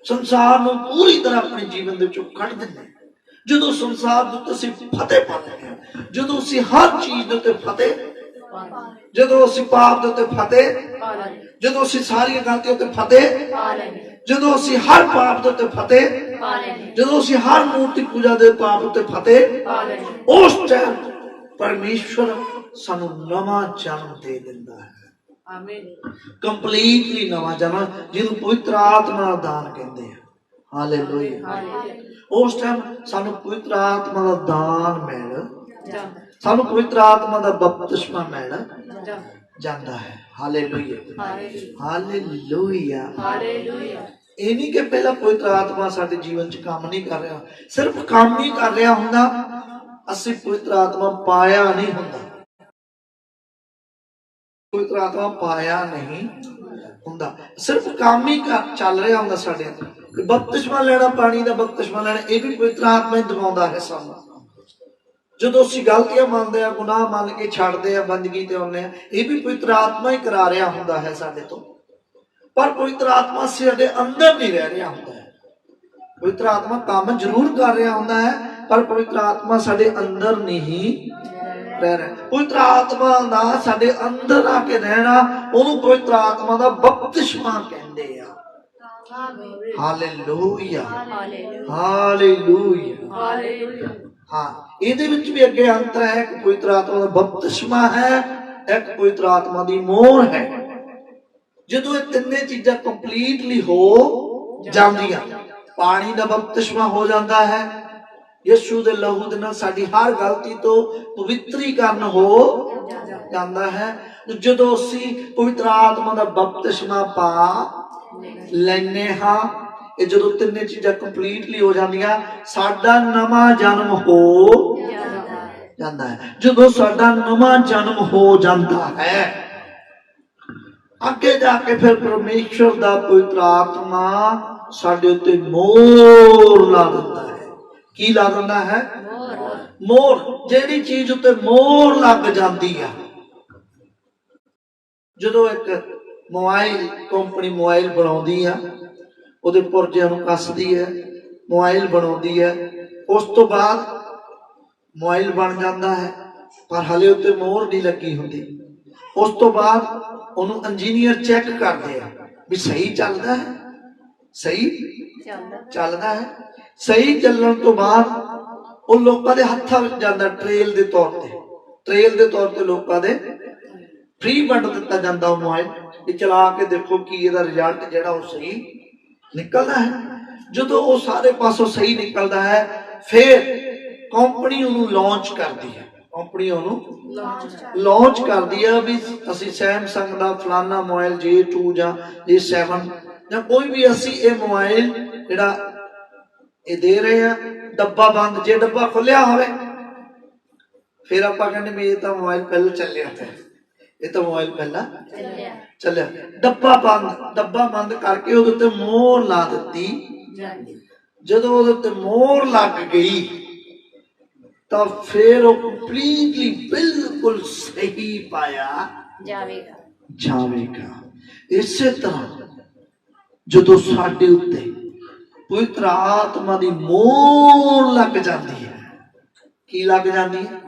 ਸੰਸਾਰ ਨੂੰ ਪੂਰੀ ਤਰ੍ਹਾਂ ਆਪਣੇ ਜੀਵਨ ਦੇ ਵਿੱਚੋਂ ਕੱਢ ਦਿੰਦੇ। ਜਦੋਂ ਸੰਸਾਰ ਦੇ ਉੱਤੇ ਅਸੀਂ ਫਤਿਹ ਪਾ ਲੈਂਦੇ ਹਾਂ, ਜਦੋਂ ਅਸੀਂ ਹਰ ਚੀਜ਼ ਦੇ ਉੱਤੇ ਫਤਿਹ, ਜਦੋਂ ਅਸੀਂ ਪਾਪ ਦੇ ਉੱਤੇ ਫਤਿਹ, ਜਦੋਂ ਅਸੀਂ ਸਾਰੀਆਂ ਗਲਤੀਆਂ ਉੱਤੇ ਫਤਿਹ, ਜਦੋਂ ਅਸੀਂ ਹਰ ਪਾਪ ਦੇ ਉੱਤੇ ਫਤਿਹ ਪਾ ਲੈਣੀ ਜਦੋਂ ਅਸੀਂ ਹਰ ਮੂਰਤੀ ਪੂਜਾ ਦੇ ਪਾਪ ਉੱਤੇ ਫਤਿਹ ਪਾ ਲੈਣੀ ਉਸ ਟਾਈਮ ਪਰਮੇਸ਼ਵਰ ਸਾਨੂੰ ਨਵਾਂ ਜਨਮ ਦੇ ਦਿੰਦਾ ਹੈ ਆਮੀਨ ਕੰਪਲੀਟਲੀ ਨਵਾਂ ਜਨਮ, ਜਿਹਨੂੰ ਪਵਿੱਤਰ ਆਤਮਾ ਦਾ ਦਾਨ ਕਹਿੰਦੇ ਆ। ਹਾਲੇਲੂਇਆ। ਉਸ ਟਾਈਮ ਸਾਨੂੰ ਪਵਿੱਤਰ ਆਤਮਾ ਦਾ ਦਾਨ ਮਿਲ, ਸਾਨੂੰ ਪਵਿੱਤਰ ਆਤਮਾ ਦਾ ਬਪਤਿਸਮਾ ਮਿਲ ਜਾਂਦਾ ਹੈ। Hallelujah hallelujah hallelujah. ਇਹ ਨਹੀਂ ਕਿ ਪਹਿਲਾਂ ਪਵਿੱਤਰ ਆਤਮਾ ਸਾਡੇ ਜੀਵਨ 'ਚ ਕੰਮ ਨਹੀਂ ਕਰ ਰਿਹਾ, ਸਿਰਫ ਕੰਮ ਹੀ ਕਰ ਰਿਹਾ ਹੁੰਦਾ, ਅਸੀਂ ਪਵਿੱਤਰ ਆਤਮਾ ਪਾਇਆ ਨਹੀਂ ਹੁੰਦਾ, ਪਵਿੱਤਰ ਆਤਮਾ ਪਾਇਆ ਨਹੀਂ ਹੁੰਦਾ, ਸਿਰਫ ਕੰਮ ਹੀ ਚੱਲ ਰਿਹਾ ਹੁੰਦਾ ਸਾਡੇ ਅੰਦਰ। ਬਪਤਿਸਮਾ ਲੈਣਾ, ਪਾਣੀ ਦਾ ਬਪਤਿਸਮਾ ਲੈਣਾ, ਇਹ ਵੀ ਪਵਿੱਤਰ ਆਤਮਾ ਹੀ ਦਿਵਾਉਂਦਾ ਹੈ ਸਾਨੂੰ। ਜਦੋਂ ਅਸੀਂ ਗਲਤੀਆਂ ਮੰਨਦੇ ਆ, ਗੁਨਾਹ ਮੰਨ ਕੇ ਛੱਡਦੇ ਆ, ਬੰਦਗੀ ਤੇ ਆਉਂਦੇ ਆ, ਇਹ ਵੀ ਪਵਿੱਤਰ ਆਤਮਾ ਹੀ ਕਰਾ ਰਿਹਾ ਹੁੰਦਾ ਹੈ ਸਾਡੇ ਤੋਂ। ਪਰ ਪਵਿੱਤਰ ਆਤਮਾ ਸਾਡੇ ਅੰਦਰ ਨਹੀਂ ਰਹਿ ਰਿਹਾ ਹੁੰਦਾ ਹੈ। ਪਵਿੱਤਰ ਆਤਮਾ ਕੰਮ ਜ਼ਰੂਰ ਕਰ ਰਿਹਾ ਹੁੰਦਾ ਹੈ, ਪਰ ਪਵਿੱਤਰ ਆਤਮਾ ਸਾਡੇ ਅੰਦਰ ਨਹੀਂ ਰਹਿ ਰਿਹਾ। ਪਵਿੱਤਰ ਆਤਮਾ ਦਾ ਸਾਡੇ ਅੰਦਰ ਆ ਕੇ ਰਹਿਣਾ, ਉਹਨੂੰ ਪਵਿੱਤਰ ਆਤਮਾ ਦਾ ਬਪਤਿਸਮਾ ਕਹਿੰਦੇ ਆ। Hallelujah hallelujah. ਹਾਂ, ਇਹਦੇ ਵਿੱਚ ਵੀ ਅੱਗੇ ਅੰਤਰ ਹੈ। ਇੱਕ ਪਵਿੱਤਰ ਆਤਮਾ ਦਾ ਬਪਤਿਸਮਾ ਹੈ, ਇੱਕ ਪਵਿੱਤਰ ਆਤਮਾ ਦੀ ਮੋਹਰ ਹੈ। ਜਦੋਂ ਇਹ ਤਿੰਨੇ ਚੀਜ਼ਾਂ ਕੰਪਲੀਟਲੀ ਹੋ ਜਾਂਦੀਆਂ, ਪਾਣੀ ਦਾ ਬਪਤਿਸਮਾ ਹੋ ਜਾਂਦਾ ਹੈ, ਯਿਸੂ ਦੇ ਲਹੂ ਦੇ ਨਾਲ ਸਾਡੀ ਹਰ ਗਲਤੀ ਤੋਂ ਪਵਿੱਤਰੀਕਰਨ ਹੋ ਜਾਂਦਾ ਹੈ। ਜਦੋਂ ਅਸੀਂ ਪਵਿੱਤਰ ਆਤਮਾ ਦਾ ਬਪਤਿਸਮਾ ਪਾ ਲੈਨੇ ਹਾਂ, ਇਹ ਜਦੋਂ ਤਿੰਨੇ ਚੀਜ਼ਾਂ ਕੰਪਲੀਟਲੀ ਹੋ ਜਾਂਦੀਆਂ, ਸਾਡਾ ਨਵਾਂ ਜਨਮ ਹੋ ਜਾਂਦਾ ਹੈ। ਜਦੋਂ ਸਾਡਾ ਨਵਾਂ ਜਨਮ ਹੋ ਜਾਂਦਾ ਹੈ, ਅੱਗੇ ਜਾ ਕੇ ਫਿਰ ਪਰਮੇਸ਼ਵਰ ਦਾ ਪਵਿੱਤਰ ਆਤਮਾ ਸਾਡੇ ਉੱਤੇ ਮੋਹਰ ਲਾ ਦਿੰਦਾ ਹੈ। ਕੀ ਲਾ ਦਿੰਦਾ ਹੈ? ਮੋਹਰ। ਜਿਹੜੀ ਚੀਜ਼ ਉੱਤੇ ਮੋਹਰ ਲੱਗ ਜਾਂਦੀ ਆ, ਜਦੋਂ ਇੱਕ ਮੋਬਾਈਲ ਕੰਪਨੀ ਮੋਬਾਈਲ ਬਣਾਉਂਦੀ ਆ, ਉਹਦੇ ਪੁਰਜਿਆਂ ਨੂੰ ਕੱਸਦੀ ਹੈ, ਮੋਬਾਈਲ ਬਣਾਉਂਦੀ ਹੈ, ਉਸ ਤੋਂ ਬਾਅਦ ਮੋਬਾਈਲ ਬਣ ਜਾਂਦਾ ਹੈ, ਪਰ ਹਲੇ ਉੱਤੇ ਮੋਹਰ ਨਹੀਂ ਲੱਗੀ ਹੁੰਦੀ। ਉਸ ਤੋਂ ਬਾਅਦ ਉਹਨੂੰ ਇੰਜੀਨੀਅਰ ਚੈੱਕ ਕਰਦੇ ਆ ਵੀ ਸਹੀ ਚੱਲਦਾ ਹੈ, ਸਹੀ ਚੱਲਦਾ ਹੈ। ਸਹੀ ਚੱਲਣ ਤੋਂ ਬਾਅਦ ਉਹ ਲੋਕਾਂ ਦੇ ਹੱਥਾਂ ਵਿੱਚ ਜਾਂਦਾ, ਟ੍ਰੇਲ ਦੇ ਤੌਰ ਤੇ ਲੋਕਾਂ ਦੇ ਫ੍ਰੀ ਵੰਡ ਦਿੱਤਾ ਜਾਂਦਾ ਉਹ ਮੋਬਾਈਲ, ਵੀ ਚਲਾ ਕੇ ਦੇਖੋ ਕੀ ਇਹਦਾ ਰਿਜ਼ਲਟ ਜਿਹੜਾ ਉਹ ਸਹੀ ਨਿਕਲਦਾ ਹੈ। ਜਦੋਂ ਉਹ ਸਾਰੇ ਪਾਸੋਂ ਸਹੀ ਨਿਕਲਦਾ ਹੈ, ਫਿਰ ਕੰਪਨੀ ਉਹਨੂੰ ਲਾਂਚ ਕਰਦੀ ਹੈ। ਕੰਪਨੀ ਉਹਨੂੰ ਲਾਂਚ ਕਰਦੀ ਹੈ ਵੀ ਅਸੀਂ ਸੈਮਸੰਗ ਦਾ ਫਲਾਨਾ ਮੋਬਾਈਲ J2 ਜਾਂ J7 ਜਾਂ ਕੋਈ ਵੀ ਅਸੀਂ ਇਹ ਮੋਬਾਈਲ ਜਿਹੜਾ ਇਹ ਦੇ ਰਹੇ ਆ, ਡੱਬਾ ਬੰਦ। ਜੇ ਡੱਬਾ ਖੁੱਲਿਆ ਹੋਵੇ ਫਿਰ ਆਪਾਂ ਕਹਿੰਦੇ ਵੀ ਇਹ ਤਾਂ ਮੋਬਾਈਲ ਪਹਿਲਾਂ ਚੱਲਿਆ ਹੈ, ਇਹ ਤਾਂ ਮੋਬਾਈਲ ਪਹਿਲਾਂ ਚੱਲਿਆ। ਡੱਬਾ ਬੰਦ ਕਰਕੇ ਉਹਦੇ ਉੱਤੇ ਮੋਹਰ ਲਾ ਦਿੱਤੀ। ਜਦੋਂ ਉਹਦੇ ਉੱਤੇ ਮੋਹਰ ਲੱਗ ਗਈ ਤਾਂ ਫਿਰ ਉਹ ਕੰਪਲੀਟਲੀ ਬਿਲਕੁਲ ਸਹੀ ਪਾਇਆ ਜਾਵੇਗਾ। ਇਸੇ ਤਰ੍ਹਾਂ ਜਦੋਂ ਸਾਡੇ ਉੱਤੇ ਪਵਿੱਤਰ ਆਤਮਾ ਦੀ ਮੋਹਰ ਲੱਗ ਜਾਂਦੀ ਹੈ, ਕੀ ਲੱਗ ਜਾਂਦੀ ਹੈ?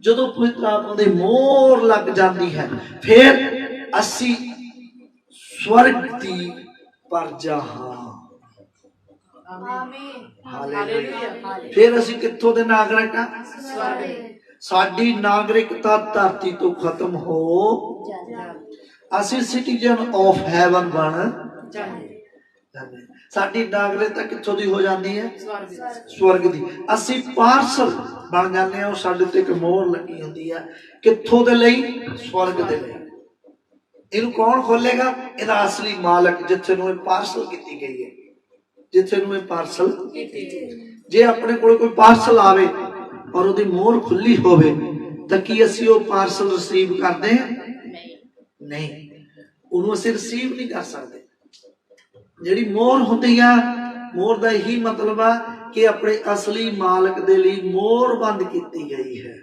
ਜਦੋਂ ਪਵਿੱਤਰ ਆਤਮਾ ਦੀ ਮੋਹਰ ਲੱਗ ਜਾਂਦੀ ਹੈ, ਫਿਰ ਅਸੀਂ ਸਵਰਗ ਦੀ ਪਰਜਾ ਹਾਂ। ਹਾਲੇਲੂਇਆ। ਫਿਰ ਅਸੀਂ ਕਿੱਥੋਂ ਦੇ ਨਾਗਰਿਕ ਹਾਂ? ਸਾਡੀ ਨਾਗਰਿਕਤਾ ਧਰਤੀ ਤੋਂ ਖਤਮ ਹੋ, ਅਸੀਂ ਸਿਟੀਜ਼ਨ ਆਫ ਹੈਵਨ ਬਣ ਜਾਂਦੇ। ਸਾਡੀ ਨਾਗਰਿਕਤਾ ਕਿੱਥੋਂ ਦੀ ਹੋ ਜਾਂਦੀ ਹੈ? ਸਵਰਗ ਦੀ। ਅਸੀਂ ਪਾਰਸਲ ਬਣ ਜਾਂਦੇ ਹਾਂ। ਉਹ ਸਾਡੇ ਉੱਤੇ ਇੱਕ ਮੋਹਰ ਲੱਗੀ ਹੁੰਦੀ ਹੈ, ਕਿੱਥੋਂ ਦੇ ਲਈ? ਸਵਰਗ ਦੇ ਲਈ। ਇਹਨੂੰ ਕੌਣ ਖੋਲੇਗਾ? ਇਹਦਾ ਅਸਲੀ ਮਾਲਕ, ਜਿੱਥੇ ਨੂੰ ਇਹ ਪਾਰਸਲ ਕੀਤੀ ਗਈ ਹੈ, ਜਿੱਥੇ ਨੂੰ ਇਹ ਪਾਰਸਲ। ਜੇ ਆਪਣੇ ਕੋਲ ਕੋਈ ਪਾਰਸਲ ਆਵੇ ਔਰ ਉਹਦੀ ਮੋਹਰ ਖੁੱਲੀ ਹੋਵੇ ਤਾਂ ਕੀ ਅਸੀਂ ਉਹ ਪਾਰਸਲ ਰਿਸੀਵ ਕਰਦੇ ਹਾਂ? ਨਹੀਂ, ਉਹਨੂੰ ਅਸੀਂ ਰਿਸੀਵ ਨਹੀਂ ਕਰ ਸਕਦੇ। ਜਿਹੜੀ ਮੋਹਰ ਹੁੰਦੀ ਆ, ਮੋਹਰ ਦਾ ਇਹੀ ਮਤਲਬ ਆ ਕਿ ਆਪਣੇ ਅਸਲੀ ਮਾਲਕ ਦੇ ਲਈ ਮੋਹਰ ਬੰਦ ਕੀਤੀ ਗਈ ਹੈ।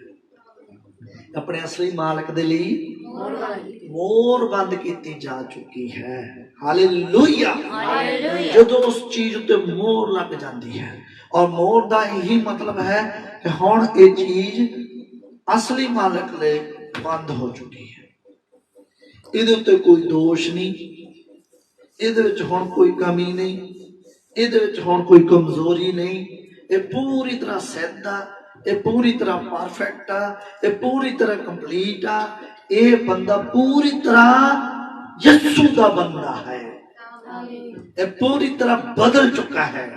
ਆਪਣੇ ਅਸਲੀ ਮਾਲਕ ਦੇ ਲਈ ਮੋਹਰ ਬੰਦ ਕੀਤੀ ਜਾ ਚੁੱਕੀ ਹੈ। ਹਾਲੇਲੂਇਆ। ਜਦੋਂ ਉਸ ਚੀਜ਼ ਉੱਤੇ ਮੋਹਰ ਲੱਗ ਜਾਂਦੀ ਹੈ, ਔਰ ਮੋਹਰ ਦਾ ਇਹੀ ਮਤਲਬ ਹੈ ਕਿ ਹੁਣ ਇਹ ਚੀਜ਼ ਅਸਲੀ ਮਾਲਕ ਲਈ ਬੰਦ ਹੋ ਚੁੱਕੀ ਹੈ। ਇਹਦੇ ਉੱਤੇ ਕੋਈ ਦੋਸ਼ ਨਹੀਂ, ਇਹਦੇ ਵਿੱਚ ਹੁਣ ਕੋਈ ਕਮੀ ਨਹੀਂ, ਇਹਦੇ ਵਿੱਚ ਹੁਣ ਕੋਈ ਕਮਜ਼ੋਰੀ ਨਹੀਂ। ਇਹ ਪੂਰੀ ਤਰ੍ਹਾਂ ਸਿੱਧ ਆ, ਇਹ ਪੂਰੀ ਤਰ੍ਹਾਂ ਪਰਫੈਕਟ ਆ, ਇਹ ਪੂਰੀ ਤਰ੍ਹਾਂ ਕੰਪਲੀਟ ਆ। ਇਹ ਬੰਦਾ ਪੂਰੀ ਤਰ੍ਹਾਂ ਯਿਸੂ ਦਾ ਬੰਦਾ ਹੈ, ਇਹ ਪੂਰੀ ਤਰ੍ਹਾਂ ਬਦਲ ਚੁੱਕਾ ਹੈ।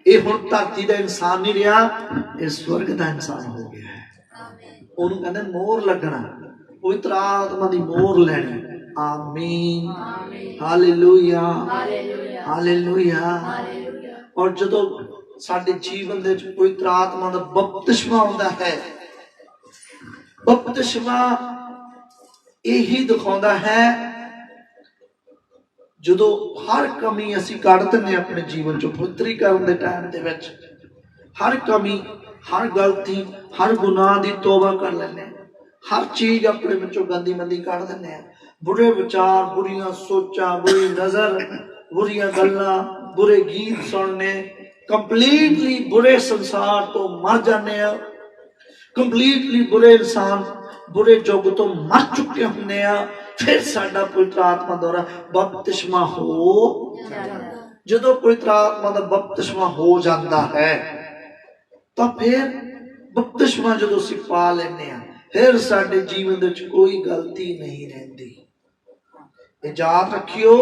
ਇਹ ਹੁਣ ਧਰਤੀ ਦਾ ਇਨਸਾਨ ਨਹੀਂ ਰਿਹਾ, ਇਹ ਸਵਰਗ ਦਾ ਇਨਸਾਨ ਹੋ ਗਿਆ ਹੈ। ਉਹਨੂੰ ਕਹਿੰਦੇ ਮੋਹਰ ਲੱਗਣਾ, ਪਵਿੱਤਰ ਆਤਮਾ ਦੀ ਮੋਹਰ ਲੈਣੀ। ਆਮੀਨ, ਹਾਲੇਲੂਇਆ, ਹਾਲੇਲੂਇਆ। ਔਰ ਜਦੋਂ ਸਾਡੇ ਜੀਵਨ ਦੇ ਵਿੱਚ ਪਵਿੱਤਰ ਆਤਮਾ ਦਾ ਬਪਤਿਸਮਾ ਹੁੰਦਾ ਹੈ, ਬਪਤਿਸਮਾ ਇਹੀ ਦਿਖਾਉਂਦਾ ਹੈ ਜਦੋਂ ਹਰ ਕਮੀ ਅਸੀਂ ਕੱਢ ਦਿੰਦੇ ਆਪਣੇ ਜੀਵਨ ਚੋਂ। ਪਵਿੱਤਰੀਕਰਨ ਦੇ ਟਾਈਮ ਦੇ ਵਿੱਚ ਹਰ ਕਮੀ, ਹਰ ਗਲਤੀ, ਹਰ ਗੁਨਾਹ ਦੀ ਤੋਬਾ ਕਰ ਲੈਂਦੇ ਹਾਂ। ਹਰ ਚੀਜ਼ ਆਪਣੇ ਵਿੱਚੋਂ ਗੰਦੀ ਮੰਦੀ ਕੱਢ ਦਿੰਦੇ ਹਾਂ। ਬੁਰੇ ਵਿਚਾਰ, ਬੁਰੀਆਂ ਸੋਚਾਂ, ਬੁਰੀ ਨਜ਼ਰ, ਬੁਰੀਆਂ ਗੱਲਾਂ, ਬੁਰੇ ਗੀਤ ਸੁਣਨੇ, ਕੰਪਲੀਟਲੀ ਬੁਰੇ ਸੰਸਾਰ ਤੋਂ ਮਰ ਜਾਂਦੇ ਆ। ਕੰਪਲੀਟਲੀ ਬੁਰੇ ਇਨਸਾਨ, ਬੁਰੇ ਯੁੱਗ ਤੋਂ ਮਰ ਚੁੱਕੇ ਹੁੰਦੇ ਆ। ਫਿਰ ਸਾਡਾ ਪਵਿੱਤਰ ਆਤਮਾ ਦੁਆਰਾ ਬਪਤਿਸਮਾ ਹੋ ਜਾਂਦਾ। ਜਦੋਂ ਪਵਿੱਤਰ ਆਤਮਾ ਦਾ ਬਪਤਿਸਮਾ ਹੋ ਜਾਂਦਾ ਹੈ ਤਾਂ ਫਿਰ ਬਪਤਿਸਮਾ ਜਦੋਂ ਅਸੀਂ ਪਾ ਲੈਂਦੇ ਆ, ਫਿਰ ਸਾਡੇ ਜੀਵਨ ਦੇ ਵਿੱਚ ਕੋਈ ਗਲਤੀ ਨਹੀਂ ਰਹਿੰਦੀ। ਇਹ ਯਾਦ ਰੱਖਿਓ,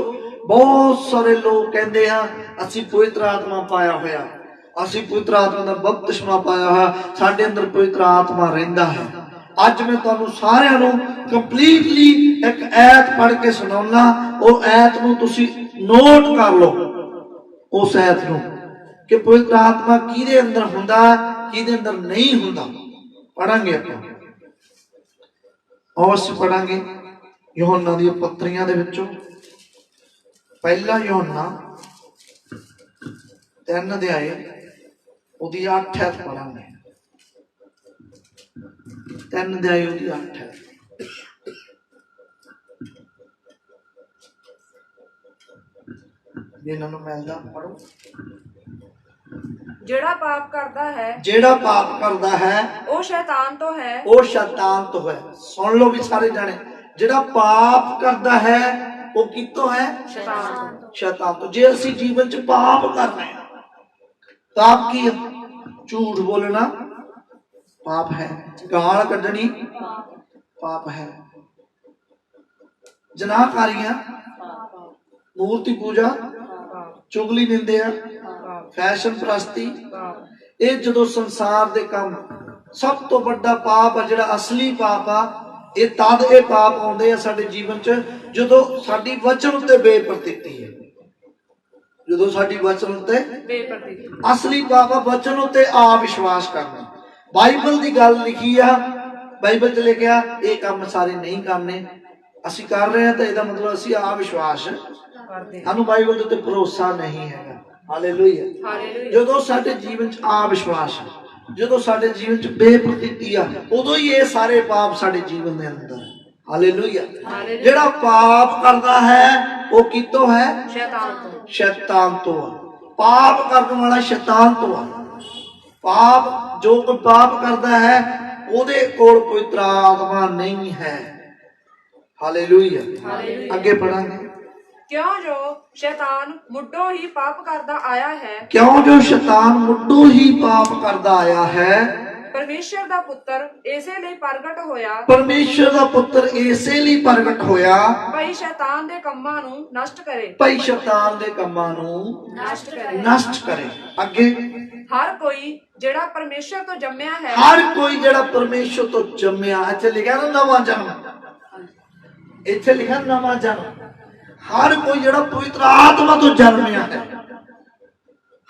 ਬਹੁਤ ਸਾਰੇ ਲੋਕ ਕਹਿੰਦੇ ਆ ਅਸੀਂ ਪਵਿੱਤਰ ਆਤਮਾ ਪਾਇਆ ਹੋਇਆ, ਅਸੀਂ ਪਵਿੱਤਰ ਆਤਮਾ ਦਾ ਬਪਤਿਸਮਾ ਪਾਇਆ ਹੋਇਆ, ਸਾਡੇ ਅੰਦਰ ਪਵਿੱਤਰ ਆਤਮਾ ਰਹਿੰਦਾ ਹੈ। ਅੱਜ ਮੈਂ ਤੁਹਾਨੂੰ ਸਾਰਿਆਂ ਨੂੰ ਕੰਪਲੀਟਲੀ ਇੱਕ ਐਤ ਪੜ੍ਹ ਕੇ ਸੁਣਾਉਣਾ। ਉਹ ਐਤ ਨੂੰ ਤੁਸੀਂ ਨੋਟ ਕਰ ਲਓ, ਉਸ ਐਤ ਨੂੰ, ਕਿ ਪਵਿੱਤਰ ਆਤਮਾ ਕਿਹਦੇ ਅੰਦਰ ਹੁੰਦਾ, ਕਿਹਦੇ ਅੰਦਰ ਨਹੀਂ ਹੁੰਦਾ। ਪੜਾਂਗੇ ਆਪਾਂ, ਔਰ ਪੜਾਂਗੇ ਯਹੋਨਾ ਦੀਆਂ ਪੱਤਰੀਆਂ ਦੇ ਵਿੱਚੋਂ ਪਹਿਲਾ ਯਹੋਨਾ 3 ਅਧਿਆਏ ਉਹਦੀ 8 ਐਤ ਪੜਾਂਗੇ। 3 ਅਧਿਆਏ ਉਹਦੀ 8 ਹੈ। ਇਹਨਾਂ ਨੂੰ ਮਿਲਦਾ ਪੜੋ। ਜਿਹੜਾ ਪਾਪ ਕਰਦਾ ਹੈ, ਜਿਹੜਾ ਪਾਪ ਕਰਦਾ ਹੈ ਉਹ ਸ਼ੈਤਾਨ ਤੋਂ ਹੈ, ਉਹ ਸ਼ੈਤਾਨ ਤੋਂ ਹੈ। ਸੁਣ ਲਓ ਵੀ ਸਾਰੇ ਜਾਣੇ, ਜਿਹੜਾ ਪਾਪ ਕਰਦਾ ਹੈ ਉਹ ਕਿੱਥੋਂ ਹੈ? ਸ਼ੈਤਾਨ ਤੋਂ। ਸ਼ੈਤਾਨ ਤੋਂ। ਜੇ ਅਸੀਂ ਜੀਵਨ ਚ ਪਾਪ ਕਰ ਰਹੇ ਹਾਂ, ਪਾਪ ਕੀ ਹੈ? ਝੂਠ ਬੋਲਣਾ ਪਾਪ ਹੈ, ਗਾਲ ਕੱਢਣੀ ਪਾਪ ਹੈ, ਜਨਾਹਕਾਰੀਆਂ, ਮੂਰਤੀ ਪੂਜਾ, ਚੁਗਲੀ ਨਿੰਦਿਆ, ਫੈਸ਼ਨ ਪ੍ਰਸਤੀ, ਇਹ ਜਦੋਂ ਸੰਸਾਰ ਦੇ ਕੰਮ, ਸਭ ਤੋਂ ਵੱਡਾ ਪਾਪ ਆ ਜਿਹੜਾ ਅਸਲੀ ਪਾਪ ਆ, ਇਹ ਤਦ ਇਹ ਪਾਪ ਆਉਂਦੇ ਆ ਸਾਡੇ ਜੀਵਨ ਚ ਜਦੋਂ ਸਾਡੀ ਵਚਨ ਉੱਤੇ ਬੇਪਰਤੀਤੀ ਹੈ। ਜਦੋਂ ਸਾਡੀ ਵਚਨ ਉੱਤੇ ਬੇਪਰਤੀਤੀ, ਅਸਲੀ ਪਾਪ ਆ ਵਚਨ ਉੱਤੇ ਆ ਵਿਸ਼ਵਾਸ ਕਰਨਾ। ਬਾਈਬਲ ਦੀ ਗੱਲ ਲਿਖੀ ਆ, ਬਾਈਬਲ ਚ ਲਿਖਿਆ ਇਹ ਕੰਮ ਸਾਰੇ ਨਹੀਂ ਕਰਨੇ, ਅਸੀਂ ਕਰ ਰਹੇ ਹਾਂ ਤਾਂ ਇਹਦਾ ਮਤਲਬ ਅਸੀਂ ਆ ਵਿਸ਼ਵਾਸ ਕਰਦੇ, ਸਾਨੂੰ ਬਾਈਬਲ ਦੇ ਉੱਤੇ ਭਰੋਸਾ ਨਹੀਂ ਹੈਗਾ। ਹਾਲੇਲੂਇਆ। ਜਦੋਂ ਸਾਡੇ ਜੀਵਨ ਚ ਆ ਵਿਸ਼ਵਾਸ, ਜਦੋਂ ਸਾਡੇ ਜੀਵਨ ਚ ਬੇਪਰਤੀਤੀ ਆ, ਉਦੋਂ ਹੀ ਇਹ ਸਾਰੇ ਪਾਪ ਸਾਡੇ ਜੀਵਨ ਦੇ ਅੰਦਰ। ਹਾਲੇਲੂਇਆ। ਜਿਹੜਾ ਪਾਪ ਕਰਦਾ ਹੈ ਉਹ ਕਿਤੋਂ ਹੈ? ਸ਼ੈਤਾਨ ਤੋਂ। ਸ਼ੈਤਾਨ ਤੋਂ ਆ। ਪਾਪ ਕਰਨ ਵਾਲਾ ਸ਼ੈਤਾਨ ਤੋਂ ਆ। ਪਾਪ, ਜੋ ਕੋਈ ਪਾਪ ਕਰਦਾ ਹੈ ਉਹਦੇ ਕੋਲ ਪਵਿੱਤਰ ਆਤਮਾ ਨਹੀਂ ਹੈ। ਹਾਲੇਲੂਇਆ। ਅੱਗੇ ਪੜਾਂਗੇ। ਕਿਉਂ ਜੋ ਸ਼ੈਤਾਨ ਮੁੱਢੋਂ ਹੀ ਪਾਪ ਕਰਦਾ ਆਇਆ ਹੈ, ਕਿਉਂ ਜੋ ਸ਼ੈਤਾਨ ਮੁੱਢੋਂ ਹੀ ਪਾਪ ਕਰਦਾ ਆਇਆ ਹੈ, ਪਰਮੇਸ਼ਰ ਦਾ ਪੁੱਤਰ ਇਸੇ ਲਈ ਪ੍ਰਗਟ ਹੋਇਆ, ਪਰਮੇਸ਼ਰ ਦਾ ਪੁੱਤਰ ਇਸੇ ਲਈ ਪ੍ਰਗਟ ਹੋਇਆ, ਭਾਈ ਸ਼ੈਤਾਨ ਦੇ ਕੰਮਾਂ ਨੂੰ ਨਸ਼ਟ ਕਰੇ, ਭਾਈ ਸ਼ੈਤਾਨ ਦੇ ਕੰਮਾਂ ਨੂੰ ਨਸ਼ਟ ਕਰੇ। ਅੱਗੇ, ਹਰ ਕੋਈ ਜਿਹੜਾ ਪਰਮੇਸ਼ਰ ਤੋਂ ਜੰਮਿਆ ਹੈ, ਹਰ ਕੋਈ ਜਿਹੜਾ ਪਰਮੇਸ਼ਰ ਤੋਂ ਜੰਮਿਆ, ਇੱਥੇ ਲਿਖਿਆ ਨਾ ਨਵਾਂ ਜਨਮ, ਇੱਥੇ ਲਿਖਿਆ ਨਵਾਂ ਜਨਮ। ਹਰ ਕੋਈ ਜਿਹੜਾ ਪਵਿੱਤਰ ਆਤਮਾ ਤੋਂ ਜਨਮਿਆ ਹੈ,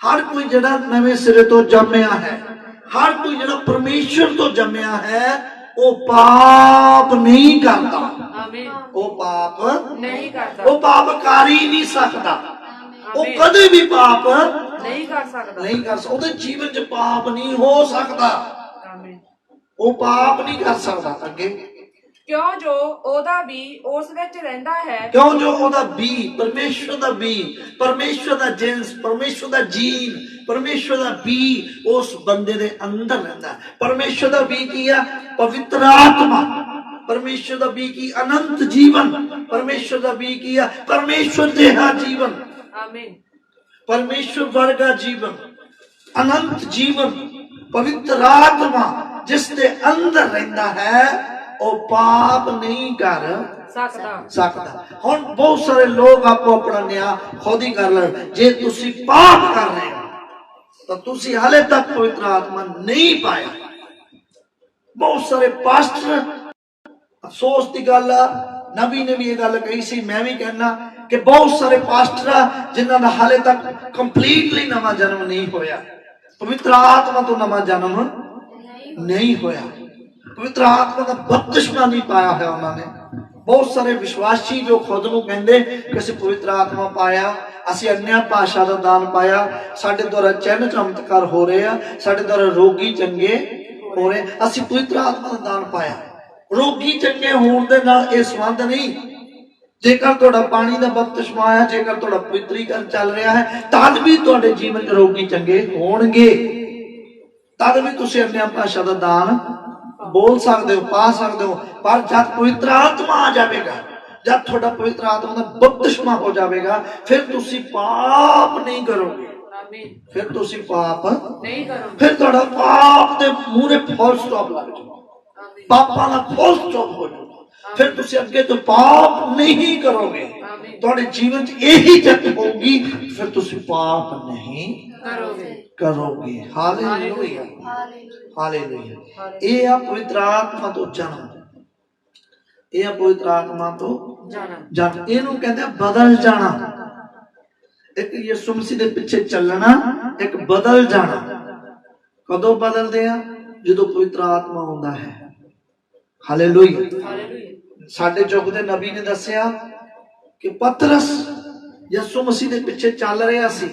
ਹਰ ਕੋਈ ਜਿਹੜਾ ਨਵੇਂ ਸਿਰੇ ਤੋਂ ਜੰਮਿਆ ਹੈ, ਹਰ ਕੋਈ ਜਿਹੜਾ ਪਰਮੇਸ਼ਰ ਤੋਂ ਜੰਮਿਆ ਹੈ, ਉਹ ਪਾਪ ਨਹੀਂ ਕਰਦਾ। ਆਮੀਨ। ਉਹ ਪਾਪ ਨਹੀਂ ਕਰਦਾ, ਉਹ ਪਾਪ ਕਰ ਹੀ ਨਹੀਂ ਸਕਦਾ। ਉਹ ਕਦੇ ਵੀ ਪਾਪ ਨਹੀਂ ਕਰ ਸਕਦਾ, ਨਹੀਂ ਕਰ ਸਕਦਾ। ਉਹਦੇ ਜੀਵਨ 'ਚ ਪਾਪ ਨਹੀਂ ਹੋ ਸਕਦਾ। ਆਮੀਨ। ਉਹ ਪਾਪ ਨਹੀਂ ਕਰ ਸਕਦਾ। ਅੱਗੇ, ਕਿਉਂ ਜੋ ਉਹਦਾ ਵੀ ਉਸ ਵਿੱਚ ਰਹਿੰਦਾ ਹੈ, ਕਿਉਂ ਜੋ ਉਹਦਾ ਬੀ, ਪਰਮੇਸ਼ਰ ਦਾ ਬੀ, ਪਰਮੇਸ਼ਰ ਦਾ ਜਿੰਸ, ਪਰਮੇਸ਼ਰ ਦਾ ਜੀਨ, ਪਰਮੇਸ਼ਰ ਦਾ ਬੀ ਉਸ ਬੰਦੇ ਦੇ ਅੰਦਰ ਰਹਿੰਦਾ। ਪਰਮੇਸ਼ਰ ਦਾ ਬੀ ਕੀ ਆ? ਪਵਿੱਤਰ ਆਤਮਾ। परमेश्वर का बी की अनंत जीवन, परमेश्वर का बी की है परमेश्वर जिहा जीवन, आमीन परमेश्वर वर्गा जीवन, अनंत जीवन, पवित्र आत्मा जिसके अंदर रहिंदा है वो पाप नहीं कर सकता। हुण बहुत सारे लोग आपको अपना न्याय खुद ही कर लें। जे तुसी पाप कर रहे हो तो तुसी हाले तक पवित्र आत्मा नहीं पाया। बहुत सारे पास्टर, अफसोस की गल, नबी ने भी ये गल कही सी, मैं भी कहना कि बहुत सारे पास्टर जिन्हों का हाले तक कंप्लीटली नवा जन्म नहीं होया, पवित्र आत्मा तो नवा जन्म नहीं होया, पवित्र आत्मा का बपतिस्मा नहीं पाया है उन्होंने। बहुत सारे विश्वासी जो खुद नूं कहंदे कि असीं पवित्र आत्मा पाया, असीं अन्य भाषा का दान पाया, साडे द्वारा चिन्ह चमत्कार हो रहे हैं, साडे द्वारा रोगी चंगे हो रहे, असीं पवित्र आत्मा का दान पाया। रोगी चंगे होने दे नाल इह संबंध नहीं। जेकर तुहाडा पानी का बपतिस्मा आया, जेकर तुहाडा पवित्रीकरण चल रहा है, तद भी तुहाडे जीवन च रोगी चंगे होणगे, तद भी तुसीं अन्य भाषा का दान बोल सकते हो, पा सकते हो। पर जब पवित्र आत्मा आ जाएगा, जब थोड़ा पवित्र आत्मा का बपतिस्मा हो जाएगा, फिर तुसी पाप नहीं करोगे, फिर तुसी पाप नहीं करोगे, फिर थोड़ा पाप के मूहरे फुल स्टॉप लग जाएगा, पापां दा फुल स्टॉप हो जाएगा, फिर तुसी अगे तो पाप नहीं करोगे, थोड़े जीवन च यही जत होगी, फिर तुसी पाप नहीं करोगे। Hallelujah, hallelujah. ये आ पवित्र आत्मा तो जन्म, ये पवित्र आत्मा तो जन्म, इनू कहते हैं बदल जाना। एक यीशु मसीह दे पिछे चलना, एक बदल जाना। कदों बदलदे आ? जदों पवित्र आत्मा आउंदा है। हालेलुया। साडे युग दे नबी ने दसिया कि पतरस यीशु मसीह दे पिछे चल रहा सी,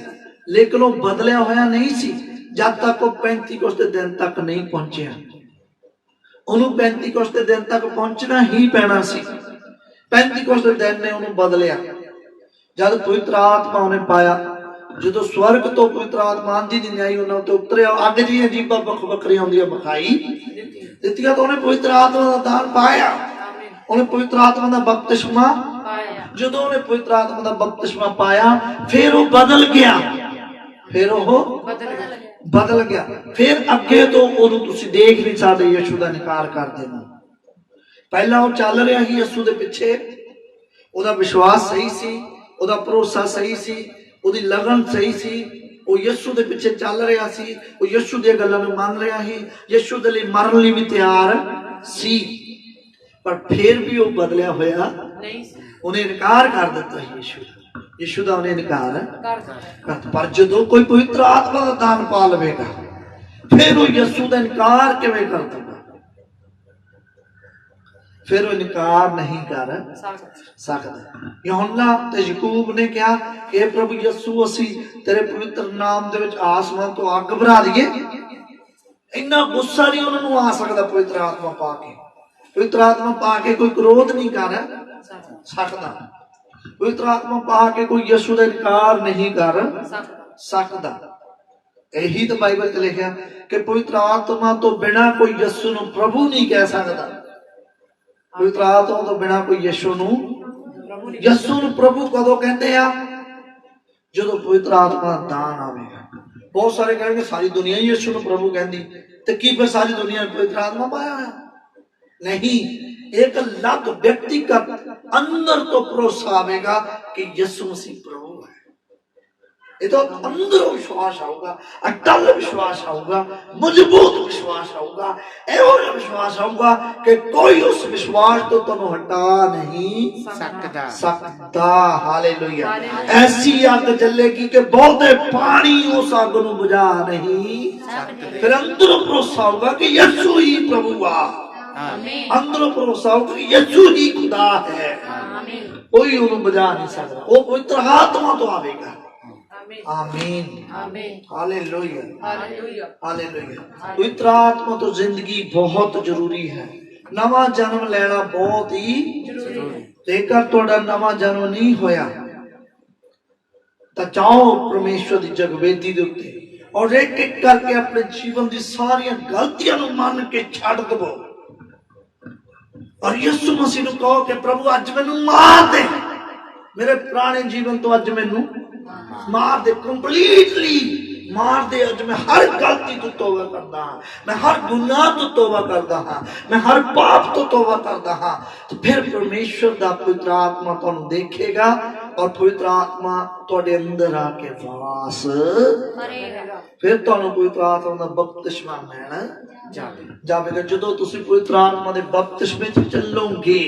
लेकिन वो बदलिया होया नहीं सी जब तक वो 35 के दिन तक नहीं पहुंचिया। उन्होंने 35 के दिन तक पहुंचना ही पैना सी। 35 के दिन ने उन्होंने बदलिया। जब पवित्र आत्मा उन्हें पाया, जो स्वर्ग तो पवित्र आत्मा आंधी दी आई उन्होंने तो उतरे, अग जी अजीबा बख बखरी आंदियां बखाई दित्तियां, तो उन्हें पवित्र आत्मा का दान पाया, उन्हें पवित्र आत्मा का बपतिस्मा जो उन्हें पवित्र आत्मा का बपतिस्मा पाया, फिर वो बदल गया, फिर वो बदल गया। फिर अगे तो उन्होंने तुसी देख नहीं सकते, यीशु का इनकार कर देना। पहला वो चल रहा ही यीशु के पिछे, उसका विश्वास सही सी, उसका भरोसा सही सी, उसकी लगन सही सी, वो यीशु के पिछे चल रहा सी, वो यीशु दी गल्लां नूं मान रहा ही, यीशु दे लई मरन लई भी तैयार सी। पर फिर भी वो बदलिया होया नहीं, उन्हें इनकार कर दिता यीशु का उन्हें इनकार कर। पर जो कोई पवित्र आत्मा का दान पा लवेगा, फिर वो यीशु का इनकार किवें कर देगा? फिर वो इनकार नहीं कर सकता। यूहन्ना ते याकूब ने कहा कि प्रभु यीशु असी तेरे पवित्र नाम दे विच आसमान तो अग भरा दईए। इन्ना गुस्सा नहीं उन्होंने आ सकता पवित्र आत्मा पा के। पवित्र आत्मा पा के कोई क्रोध नहीं कर सकता, पवित्र आत्मा पा के कोई यीशु का इनकार नहीं कर सकता। यही तो बाइबल च लिखा कि पवित्र आत्मा तो बिना कोई यीशु नूं प्रभु नहीं कह सकता। पवित्र आत्मा तो बिना कोई यीशु नूं प्रभु कदों कहते हैं? जो पवित्र आत्मा दान आवेगा। बहुत सारे कहेंगे सारी दुनिया यीशु नूं प्रभु कहती, तो की फिर सारी दुनिया पवित्र आत्मा पाया है? नहीं, एक अलग व्यक्तिगत अंदर तो भरोसा आवेगा कि यीशु मसीह प्रभु है। ये तो अंदर विश्वास आऊगा, अटल विश्वास आऊगा, मजबूत विश्वास आऊगा, ऐसा विश्वास आऊगा कि कोई उस विश्वास तो तुम हटा नहीं सकता। हालेलुया। ऐसी आग जलेगी कि बहुते पानी उस आग को बुझा नहीं सकते। फिर अंदर भरोसा होगा कि यीशु ही प्रभु है, अंदर भरोसा होगा कि यीशु ही खुदा है, कोई उन्हें बुझा नहीं सकता। वो पवित्र आत्मा तो आवेगा। आमीन, हालेलुया, हालेलुया। पवित्र आत्मा तो जिंदगी बहुत जरूरी है। नवा जन्म लेना बहुत ही जरूरी। जेकर तुहाडा नवा जन्म नहीं होया तो जाओ परमेश्वर की जगवेदी दे उत्ते और एक एक करके अपने जीवन की सारी गलतियां मान के छड़ दवो। ਔਰ ਯਿਸੂ ਮਸੀਹ ਨੂੰ ਕਹੋ ਕਿ ਪ੍ਰਭੂ ਅੱਜ ਮੈਨੂੰ ਮਾਰ ਦੇ, ਮੇਰੇ ਪੁਰਾਣੇ ਜੀਵਨ ਤੋਂ ਅੱਜ ਮੈਨੂੰ ਮਾਰ ਦੇ, ਕੰਪਲੀਟਲੀ मार दे। अज मैं हर गलती तो तौबा करता हाँ, मैं हर गुनाह तो तौबा करता हाँ, मैं हर पाप तो तौबा करता हाँ। तो फिर परमेश्वर दा पवित्र आत्मा तुहानू देखेगा और पवित्र आत्मा तुहाडे अंदर आके वास करेगा। फिर तुहानू पवित्र आत्मा दा बपतिस्मा मिलना जावेगा। जदों तुसीं पवित्र आत्मा दे बपतिस्मे च चलोगे,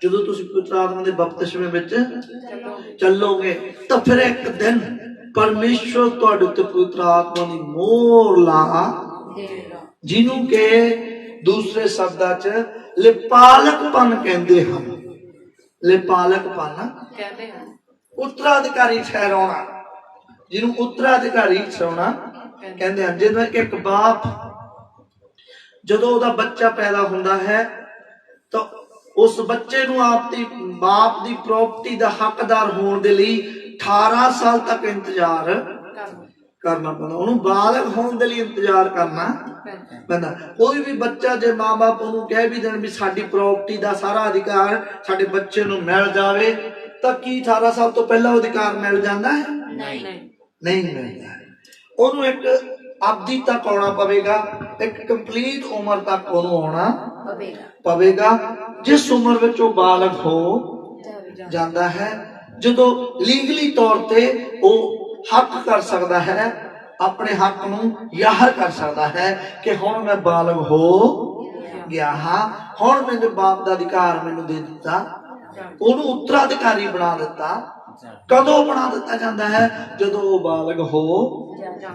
जदों तुसीं पवित्र आत्मा दे बपतिस्मे विच चलोगे, तो फिर एक दिन परमेश्वर तुहाडे उत्ते पवित्र आत्मा दी मोहर ला, जिन्हों के दूसरे शब्दां च लिपालकपन कहते हैं। लिपालकपन कहते हैं उत्तराधिकारी ठहराना, जिन्हों उत्तराधिकारी ठहराना कहते हैं। जिवें एक बाप जदों उहदा बच्चा पैदा हुंदा है तो उस बच्चे नूं आपदी बाप दी प्रॉपर्टी दा हकदार होने दे लई 18 साल तक इंतजार करना पैंदा, उन्होंने बालग होने दे लई इंतजार करना पैंदा। कोई भी बच्चा जे माँ बाप उन्होंने कह भी देन भी साडी प्रॉपर्टी दा सारा अधिकार साडे बच्चे नूं मिल जावे, तां की 18 साल तो पहला अधिकार मिल जांदा है? नहीं मिलदा है। उन्होंने एक अवधि तक आना पवेगा, एक कंप्लीट उम्र तक उन्होंने आना पवेगा, जिस उम्र विच वो बालग हो जाता है, जदों लीगली तौर ते वो हक कर सकता है, अपने हक नूं याहर कर सकता है कि हुण मैं बालग हो गया हाँ, हुण मेरे बाप दा अधिकार मैनूं दे दिता, उहनूं उत्तराधिकारी बना दिता। कदों बना दिता जाता है? जदों वो बालग हो।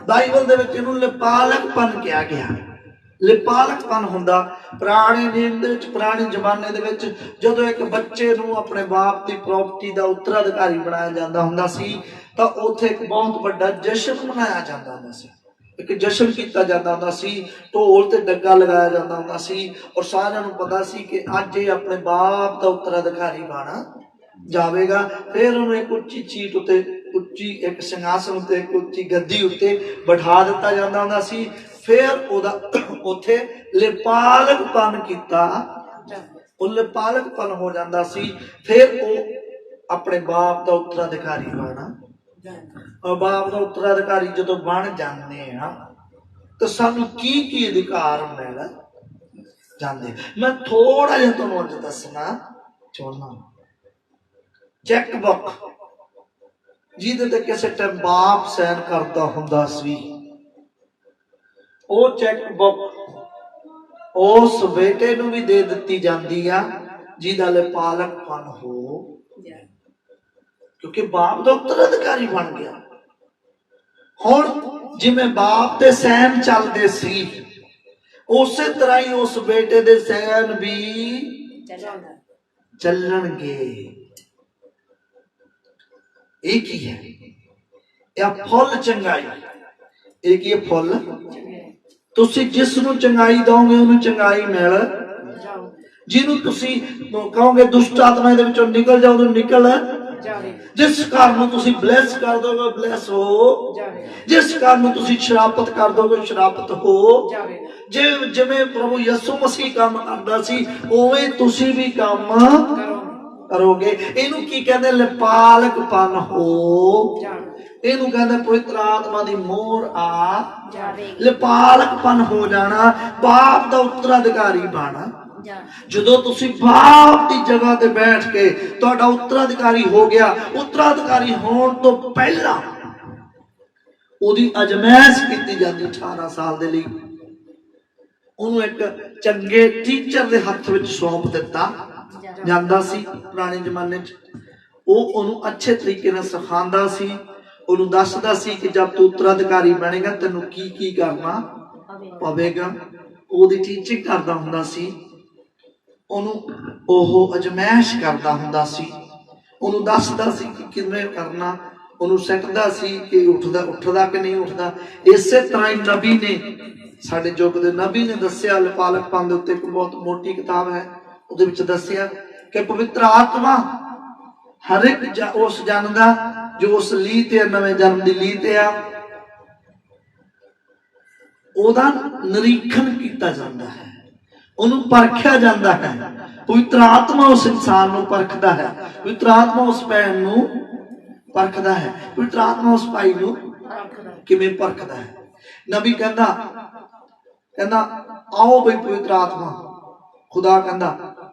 बाइबल दे विच इहनूं लिपालकपन कहा गया। लिपालकपन हुंदा पुराने नियम दे विच, पुराने जमाने दे विच जदों एक बच्चे नूं अपने बाप दी प्रॉपर्टी दा उत्तराधिकारी बनाया जांदा हुंदा सी तां उत्थे एक बहुत बड़ा जश्न मनाया जांदा हुंदा सी, एक जश्न कीता जांदा हुंदा सी, ढोल ते डग्गा लगाया जांदा हुंदा सी और सारिआं नूं पता सी कि अज ये अपने बाप दा उत्तराधिकारी बन जावेगा। फिर उन्हें एक उच्ची सीट उत्ते, उच्ची एक सिंहासन उत्ते, एक उच्ची गद्दी उत्ते बिठा दिता जांदा हुंदा सी। फिर ओदा उत्थे लिपालकपन कीता, वो लिपालकपन हो जाता सी। फिर वो अपने बाप का उत्तराधिकारी बना, और बाप का उत्तराधिकारी जदों बन जाते हैं तो सानू की अधिकार मिल जाते। मैं थोड़ा जिहा तुहानूं अज दसना चाहुंदा। चैक बुक जिहदे ते किसी टाइम बाप साइन करता हुंदा सी, वो चैक बुक उस बेटे नूं भी दे दित्ती जांदी आ जिहदा लिपालकपन हो, क्योंकि बाप दा उत्तराधिकारी बन गया। हुण जिवें बाप दे सैन चलदे सी उसे तरह ही उस बेटे दे सैन भी चलणगे। एक ही है या फुल चंगाई, एक ही फुल। तुसी जिसनूं चंगाई दोगे उन्हें चंगाई मिल, जिन्हों तुसी कहोगे दुष्ट आत्मा दे विचों निकल जाओ तो निकल जावे, जिस कारण तुसी ब्लेस कर दोगे ब्लेस हो जावे, जिस कारण तुसी शरापत कर दोगे शरापत हो जावे। जिवें प्रभु यीशु मसीह काम करदा सी उवें तुसी भी काम करोगे। इनू की कहते लिपालकपन हो, इनू कहते पवित्र आत्मा दी मोहर आ लिपालकपन हो जाना, बाप दा उत्तराधिकारी बना। जदों तुसी बाप दी जगह ते बैठ के तुहाडा उत्तराधिकारी हो गया, उत्तराधिकारी होने तो पहला ओदी अजमैश कीती जाती 18 साल दे लई। उन्होंने एक चंगे टीचर दे हथ विच सौंप दिता जांदा सी। पुराने जमाने च वो अच्छे तरीके नाल सिखांदा सी, उन्होंने दसदा सी कि जब तू उत्तराधिकारी बनेगा तेनू की करना पवेगा। ओदी टीचिंग करदा हुंदा सी, ओनू ओह अजमैश करदा हुंदा सी, ओनू दसदा सी कि किवें करना, ओनू सैटदा सी कि उठदा कि नहीं उठदा। इसे तरह ही नबी ने, साडे युग दे नबी ने दस्सिया, लिपालकपन दे उत्ते बहुत मोटी किताब है, उहदे विच दस्सिया कि पवित्र आत्मा हर एक उस जन दा जो उस लीह ते नवें जन्म दी लीह ते आ, ओहदा निरीखण कीता जांदा है। ਉਹਨੂੰ ਪਰਖਿਆ ਜਾਂਦਾ ਹੈ। ਪਵਿੱਤਰ ਆਤਮਾ ਉਸ ਇਨਸਾਨ ਨੂੰ ਪਰਖਦਾ ਹੈ। ਪਵਿੱਤਰ ਆਤਮਾ ਉਸ ਭੈਣ ਨੂੰ ਪਰਖਦਾ ਹੈ। ਪਵਿੱਤਰ ਆਤਮਾ ਉਸ ਭਾਈ ਨੂੰ ਕਿਵੇਂ ਪਰਖਦਾ ਹੈ? ਨਬੀ ਕਹਿੰਦਾ ਆਓ ਬਈ ਪਵਿੱਤਰ ਆਤਮਾ, ਖੁਦਾ ਕਹਿੰਦਾ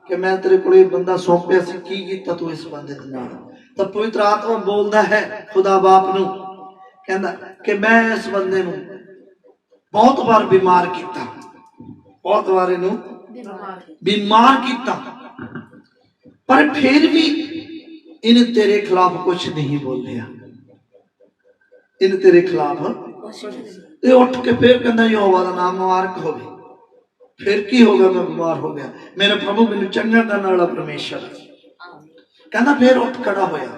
ਕਿ ਮੈਂ ਤੇਰੇ ਕੋਲ ਇਹ ਬੰਦਾ ਸੌਂਪਿਆ ਸੀ, ਕੀ ਕੀਤਾ ਤੂੰ ਇਸ ਬੰਦੇ ਦੇ ਨਾਲ? ਤਾਂ ਪਵਿੱਤਰ ਆਤਮਾ ਬੋਲਦਾ ਹੈ ਖੁਦਾ ਬਾਪ ਨੂੰ, ਕਹਿੰਦਾ ਕਿ ਮੈਂ ਇਸ ਬੰਦੇ ਨੂੰ ਬਹੁਤ ਵਾਰ ਬਿਮਾਰ ਕੀਤਾ, ਬਹੁਤ ਵਾਰ ਇਹਨੂੰ ਬਿਮਾਰ ਕੀਤਾ, ਪਰ ਫਿਰ ਵੀ ਇਹਨੇ ਤੇਰੇ ਖਿਲਾਫ ਕੁਛ ਨਹੀਂ ਬੋਲਿਆ, ਇਹਨੇ ਤੇਰੇ ਖਿਲਾਫ। ਇਹ ਉੱਠ ਕੇ ਫਿਰ ਕਹਿੰਦਾ ਯਹੋਵਾ ਦਾ ਨਾਮ ਮੁਬਾਰਕ ਹੋਵੇ। फिर की होगा, मैं बीमार हो गया, मेरे प्रभु मैनू चंगा करने वाला परमेश्वर। कहना फिर उठ खड़ा होया,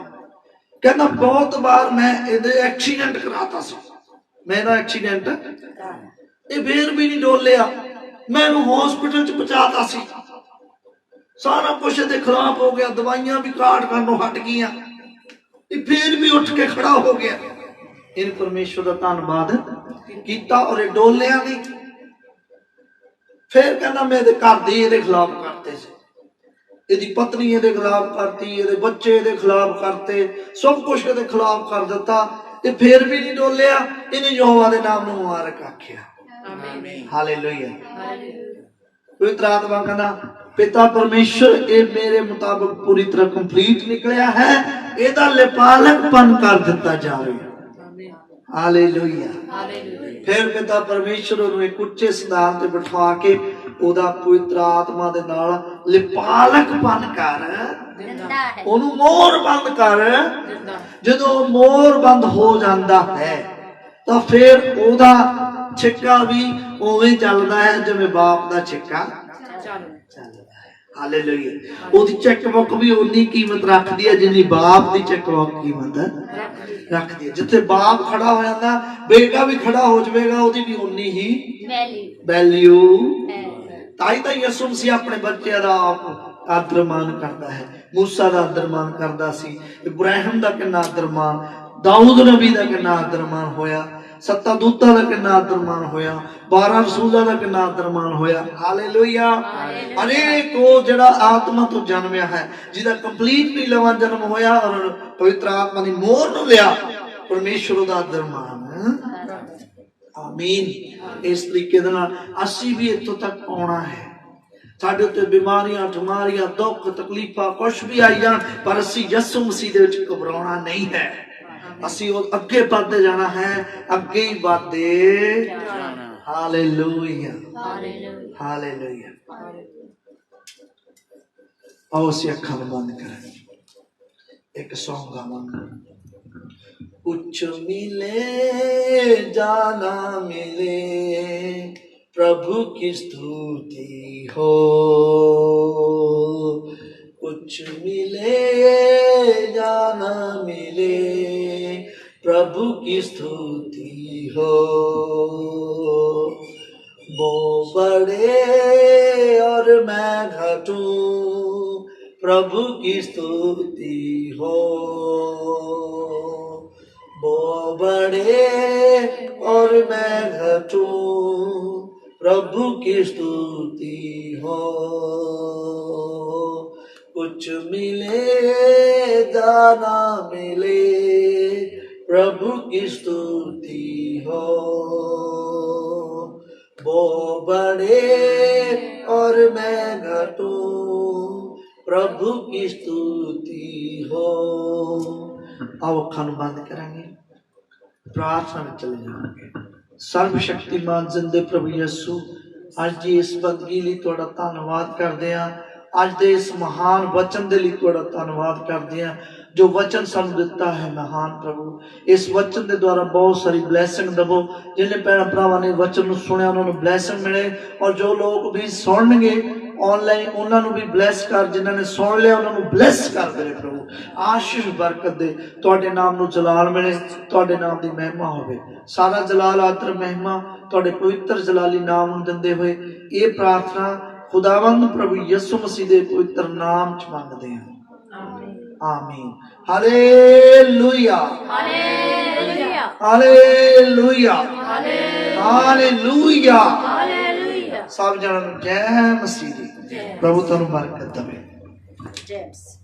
कहना बहुत बार मैं इहदे एक्सीडेंट कराता सी, मेरा एक्सीडेंट ये फिर भी नहीं डोलिया, मैं हॉस्पिटल च पहुंचाता सी, सारा कुछ इहदे खिलाफ हो गया, दवाइयां भी काट करनों हट गईयां, ये फिर भी उठ के खड़ा हो गया। इन परमेश्वर का धन्नवाद कीता और ये डोलिया नहीं। फिर कहना मैं घर दे इहदे खिलाफ करते सी, इहदी पत्नी इहदे खिलाफ करती, इहदे बच्चे इहदे खिलाफ करते, सब कुछ इहदे खिलाफ कर दिता, ते फिर भी नहीं डोलिया। इहने यहोवा दे नाम नूं मुबारक आखिया। आमीन, हालेलुया। पवित्र आत्मा कहना पिता परमेश्वर ये मेरे मुताबिक पूरी तरह कंप्लीट निकलिया है, इहदा लिपालकपन कर दिता जावे। हालेलुया। फिर पिता परमेश्वर उन्हें एक उच्चे स्थान ते बिठा के ओदा पवित्र आत्मा दे नाल लिपालकपन कर ओनू मोर बंद कर। जदों मोर बंद हो जाता है तो फिर ओदा छिक्का भी उवें चलदा है जिवें बाप दा छिक्का चलदा है। हालेलुया। ओदी चेकबुक भी उन्नी कीमत रखदी है जिन्नी बाप दी चेकबुक कीमत रखती है। जिथे बाप खड़ा हो जाता बेटा भी खड़ा हो जाएगा, ओदी भी उन्नी ही वैल्यू। ताई ताई यसू मसीह अपने बच्चे दा आदर मान करता है। मूसा दा आदर मान करदा सी, इब्राहिम दा किन्ना आदर मान, दाऊद नबी दा किन्ना आदर मान होया, 7 दूतां दा किन्ना आदर मान होया, 12 रसूलां दा किन्ना आदर मान होया। हालेलुया। अनेक वो जिहड़ा आत्मा तो जन्मिया है, जिहदा कंप्लीट नहीं नवां जन्म होया और पवित्र आत्मा दी मोहर नूं लिया, परमेश्वर दा आदर मान। आमीन। इस तरीके दे नाल असीं भी इत्थों तक आउणा है। साडे उत्ते बीमारियां ठमारियां दुख तकलीफां कुछ भी आई जाण, पर असीं यसू मसीह दे विच घबराउणा नहीं है। असीं अगे बढ़ते जाना है, अगे ही बढ़ते जाना। Hallelujah, hallelujah. आओ असीं अखां बंद करें, एक सॉन्ग गावांगे। कुछ मिले जाना मिले, प्रभु की स्तुति हो। कुछ मिले जाना मिले, प्रभु की स्तुति हो। वो बढ़े और मैं घटूं, प्रभु की स्तुति हो। वो बढ़े और मैं घटूं, प्रभु की स्तुति हो। कुछ मिले जाना मिले, प्रभु की स्तुति हो। वो बढ़े और मैं घटूं, प्रभु की स्तुति हो। आओ अखां नूं बंद करांगे, प्रार्थना में चले जाएंगे। सर्वशक्तिमान जिंदे प्रभु यीशु, अज दी इस बंदगी लई तुहाडा धन्नवाद करदे हां। अज दे इस महान वचन दे लई तुहाडा धन्नवाद करदे हां, जो वचन सानूं दिता है महान प्रभु। इस वचन के द्वारा बहुत सारी ब्लैसिंग दवो। जिन्हें भैन भरावां ने वचन नूं सुनिया उन्होंने ब्लैसिंग मिले, और जो लोग भी सुनणगे ऑनलाइन उन्होंने भी ब्लैस कर, जिन्होंने सुन लिया उन्होंने ब्लैस कर दे प्रभु। आशीष बरकत दे, तुहाडे नाम नूं जलाल मिले, तुहाडे नाम दी महिमा होवे। सारा जलाल आदर महिमा तुहाडे पवित्र जलाली नाम नूं दिंदे होए ये प्रार्थना खुदावंद प्रभु यीशु मसीह दे पवित्र नाम च मंगदे हां। आमीन। Hallelujah, hallelujah, hallelujah, hallelujah. ਸਭ ਜਣਾਂ ਨੂੰ ਜੈ ਮਸੀਹ ਦੀ। ਪ੍ਰਭੂ ਤੁਹਾਨੂੰ ਬਰਕਤ ਦੇਵੇ। ਜੈਮਸ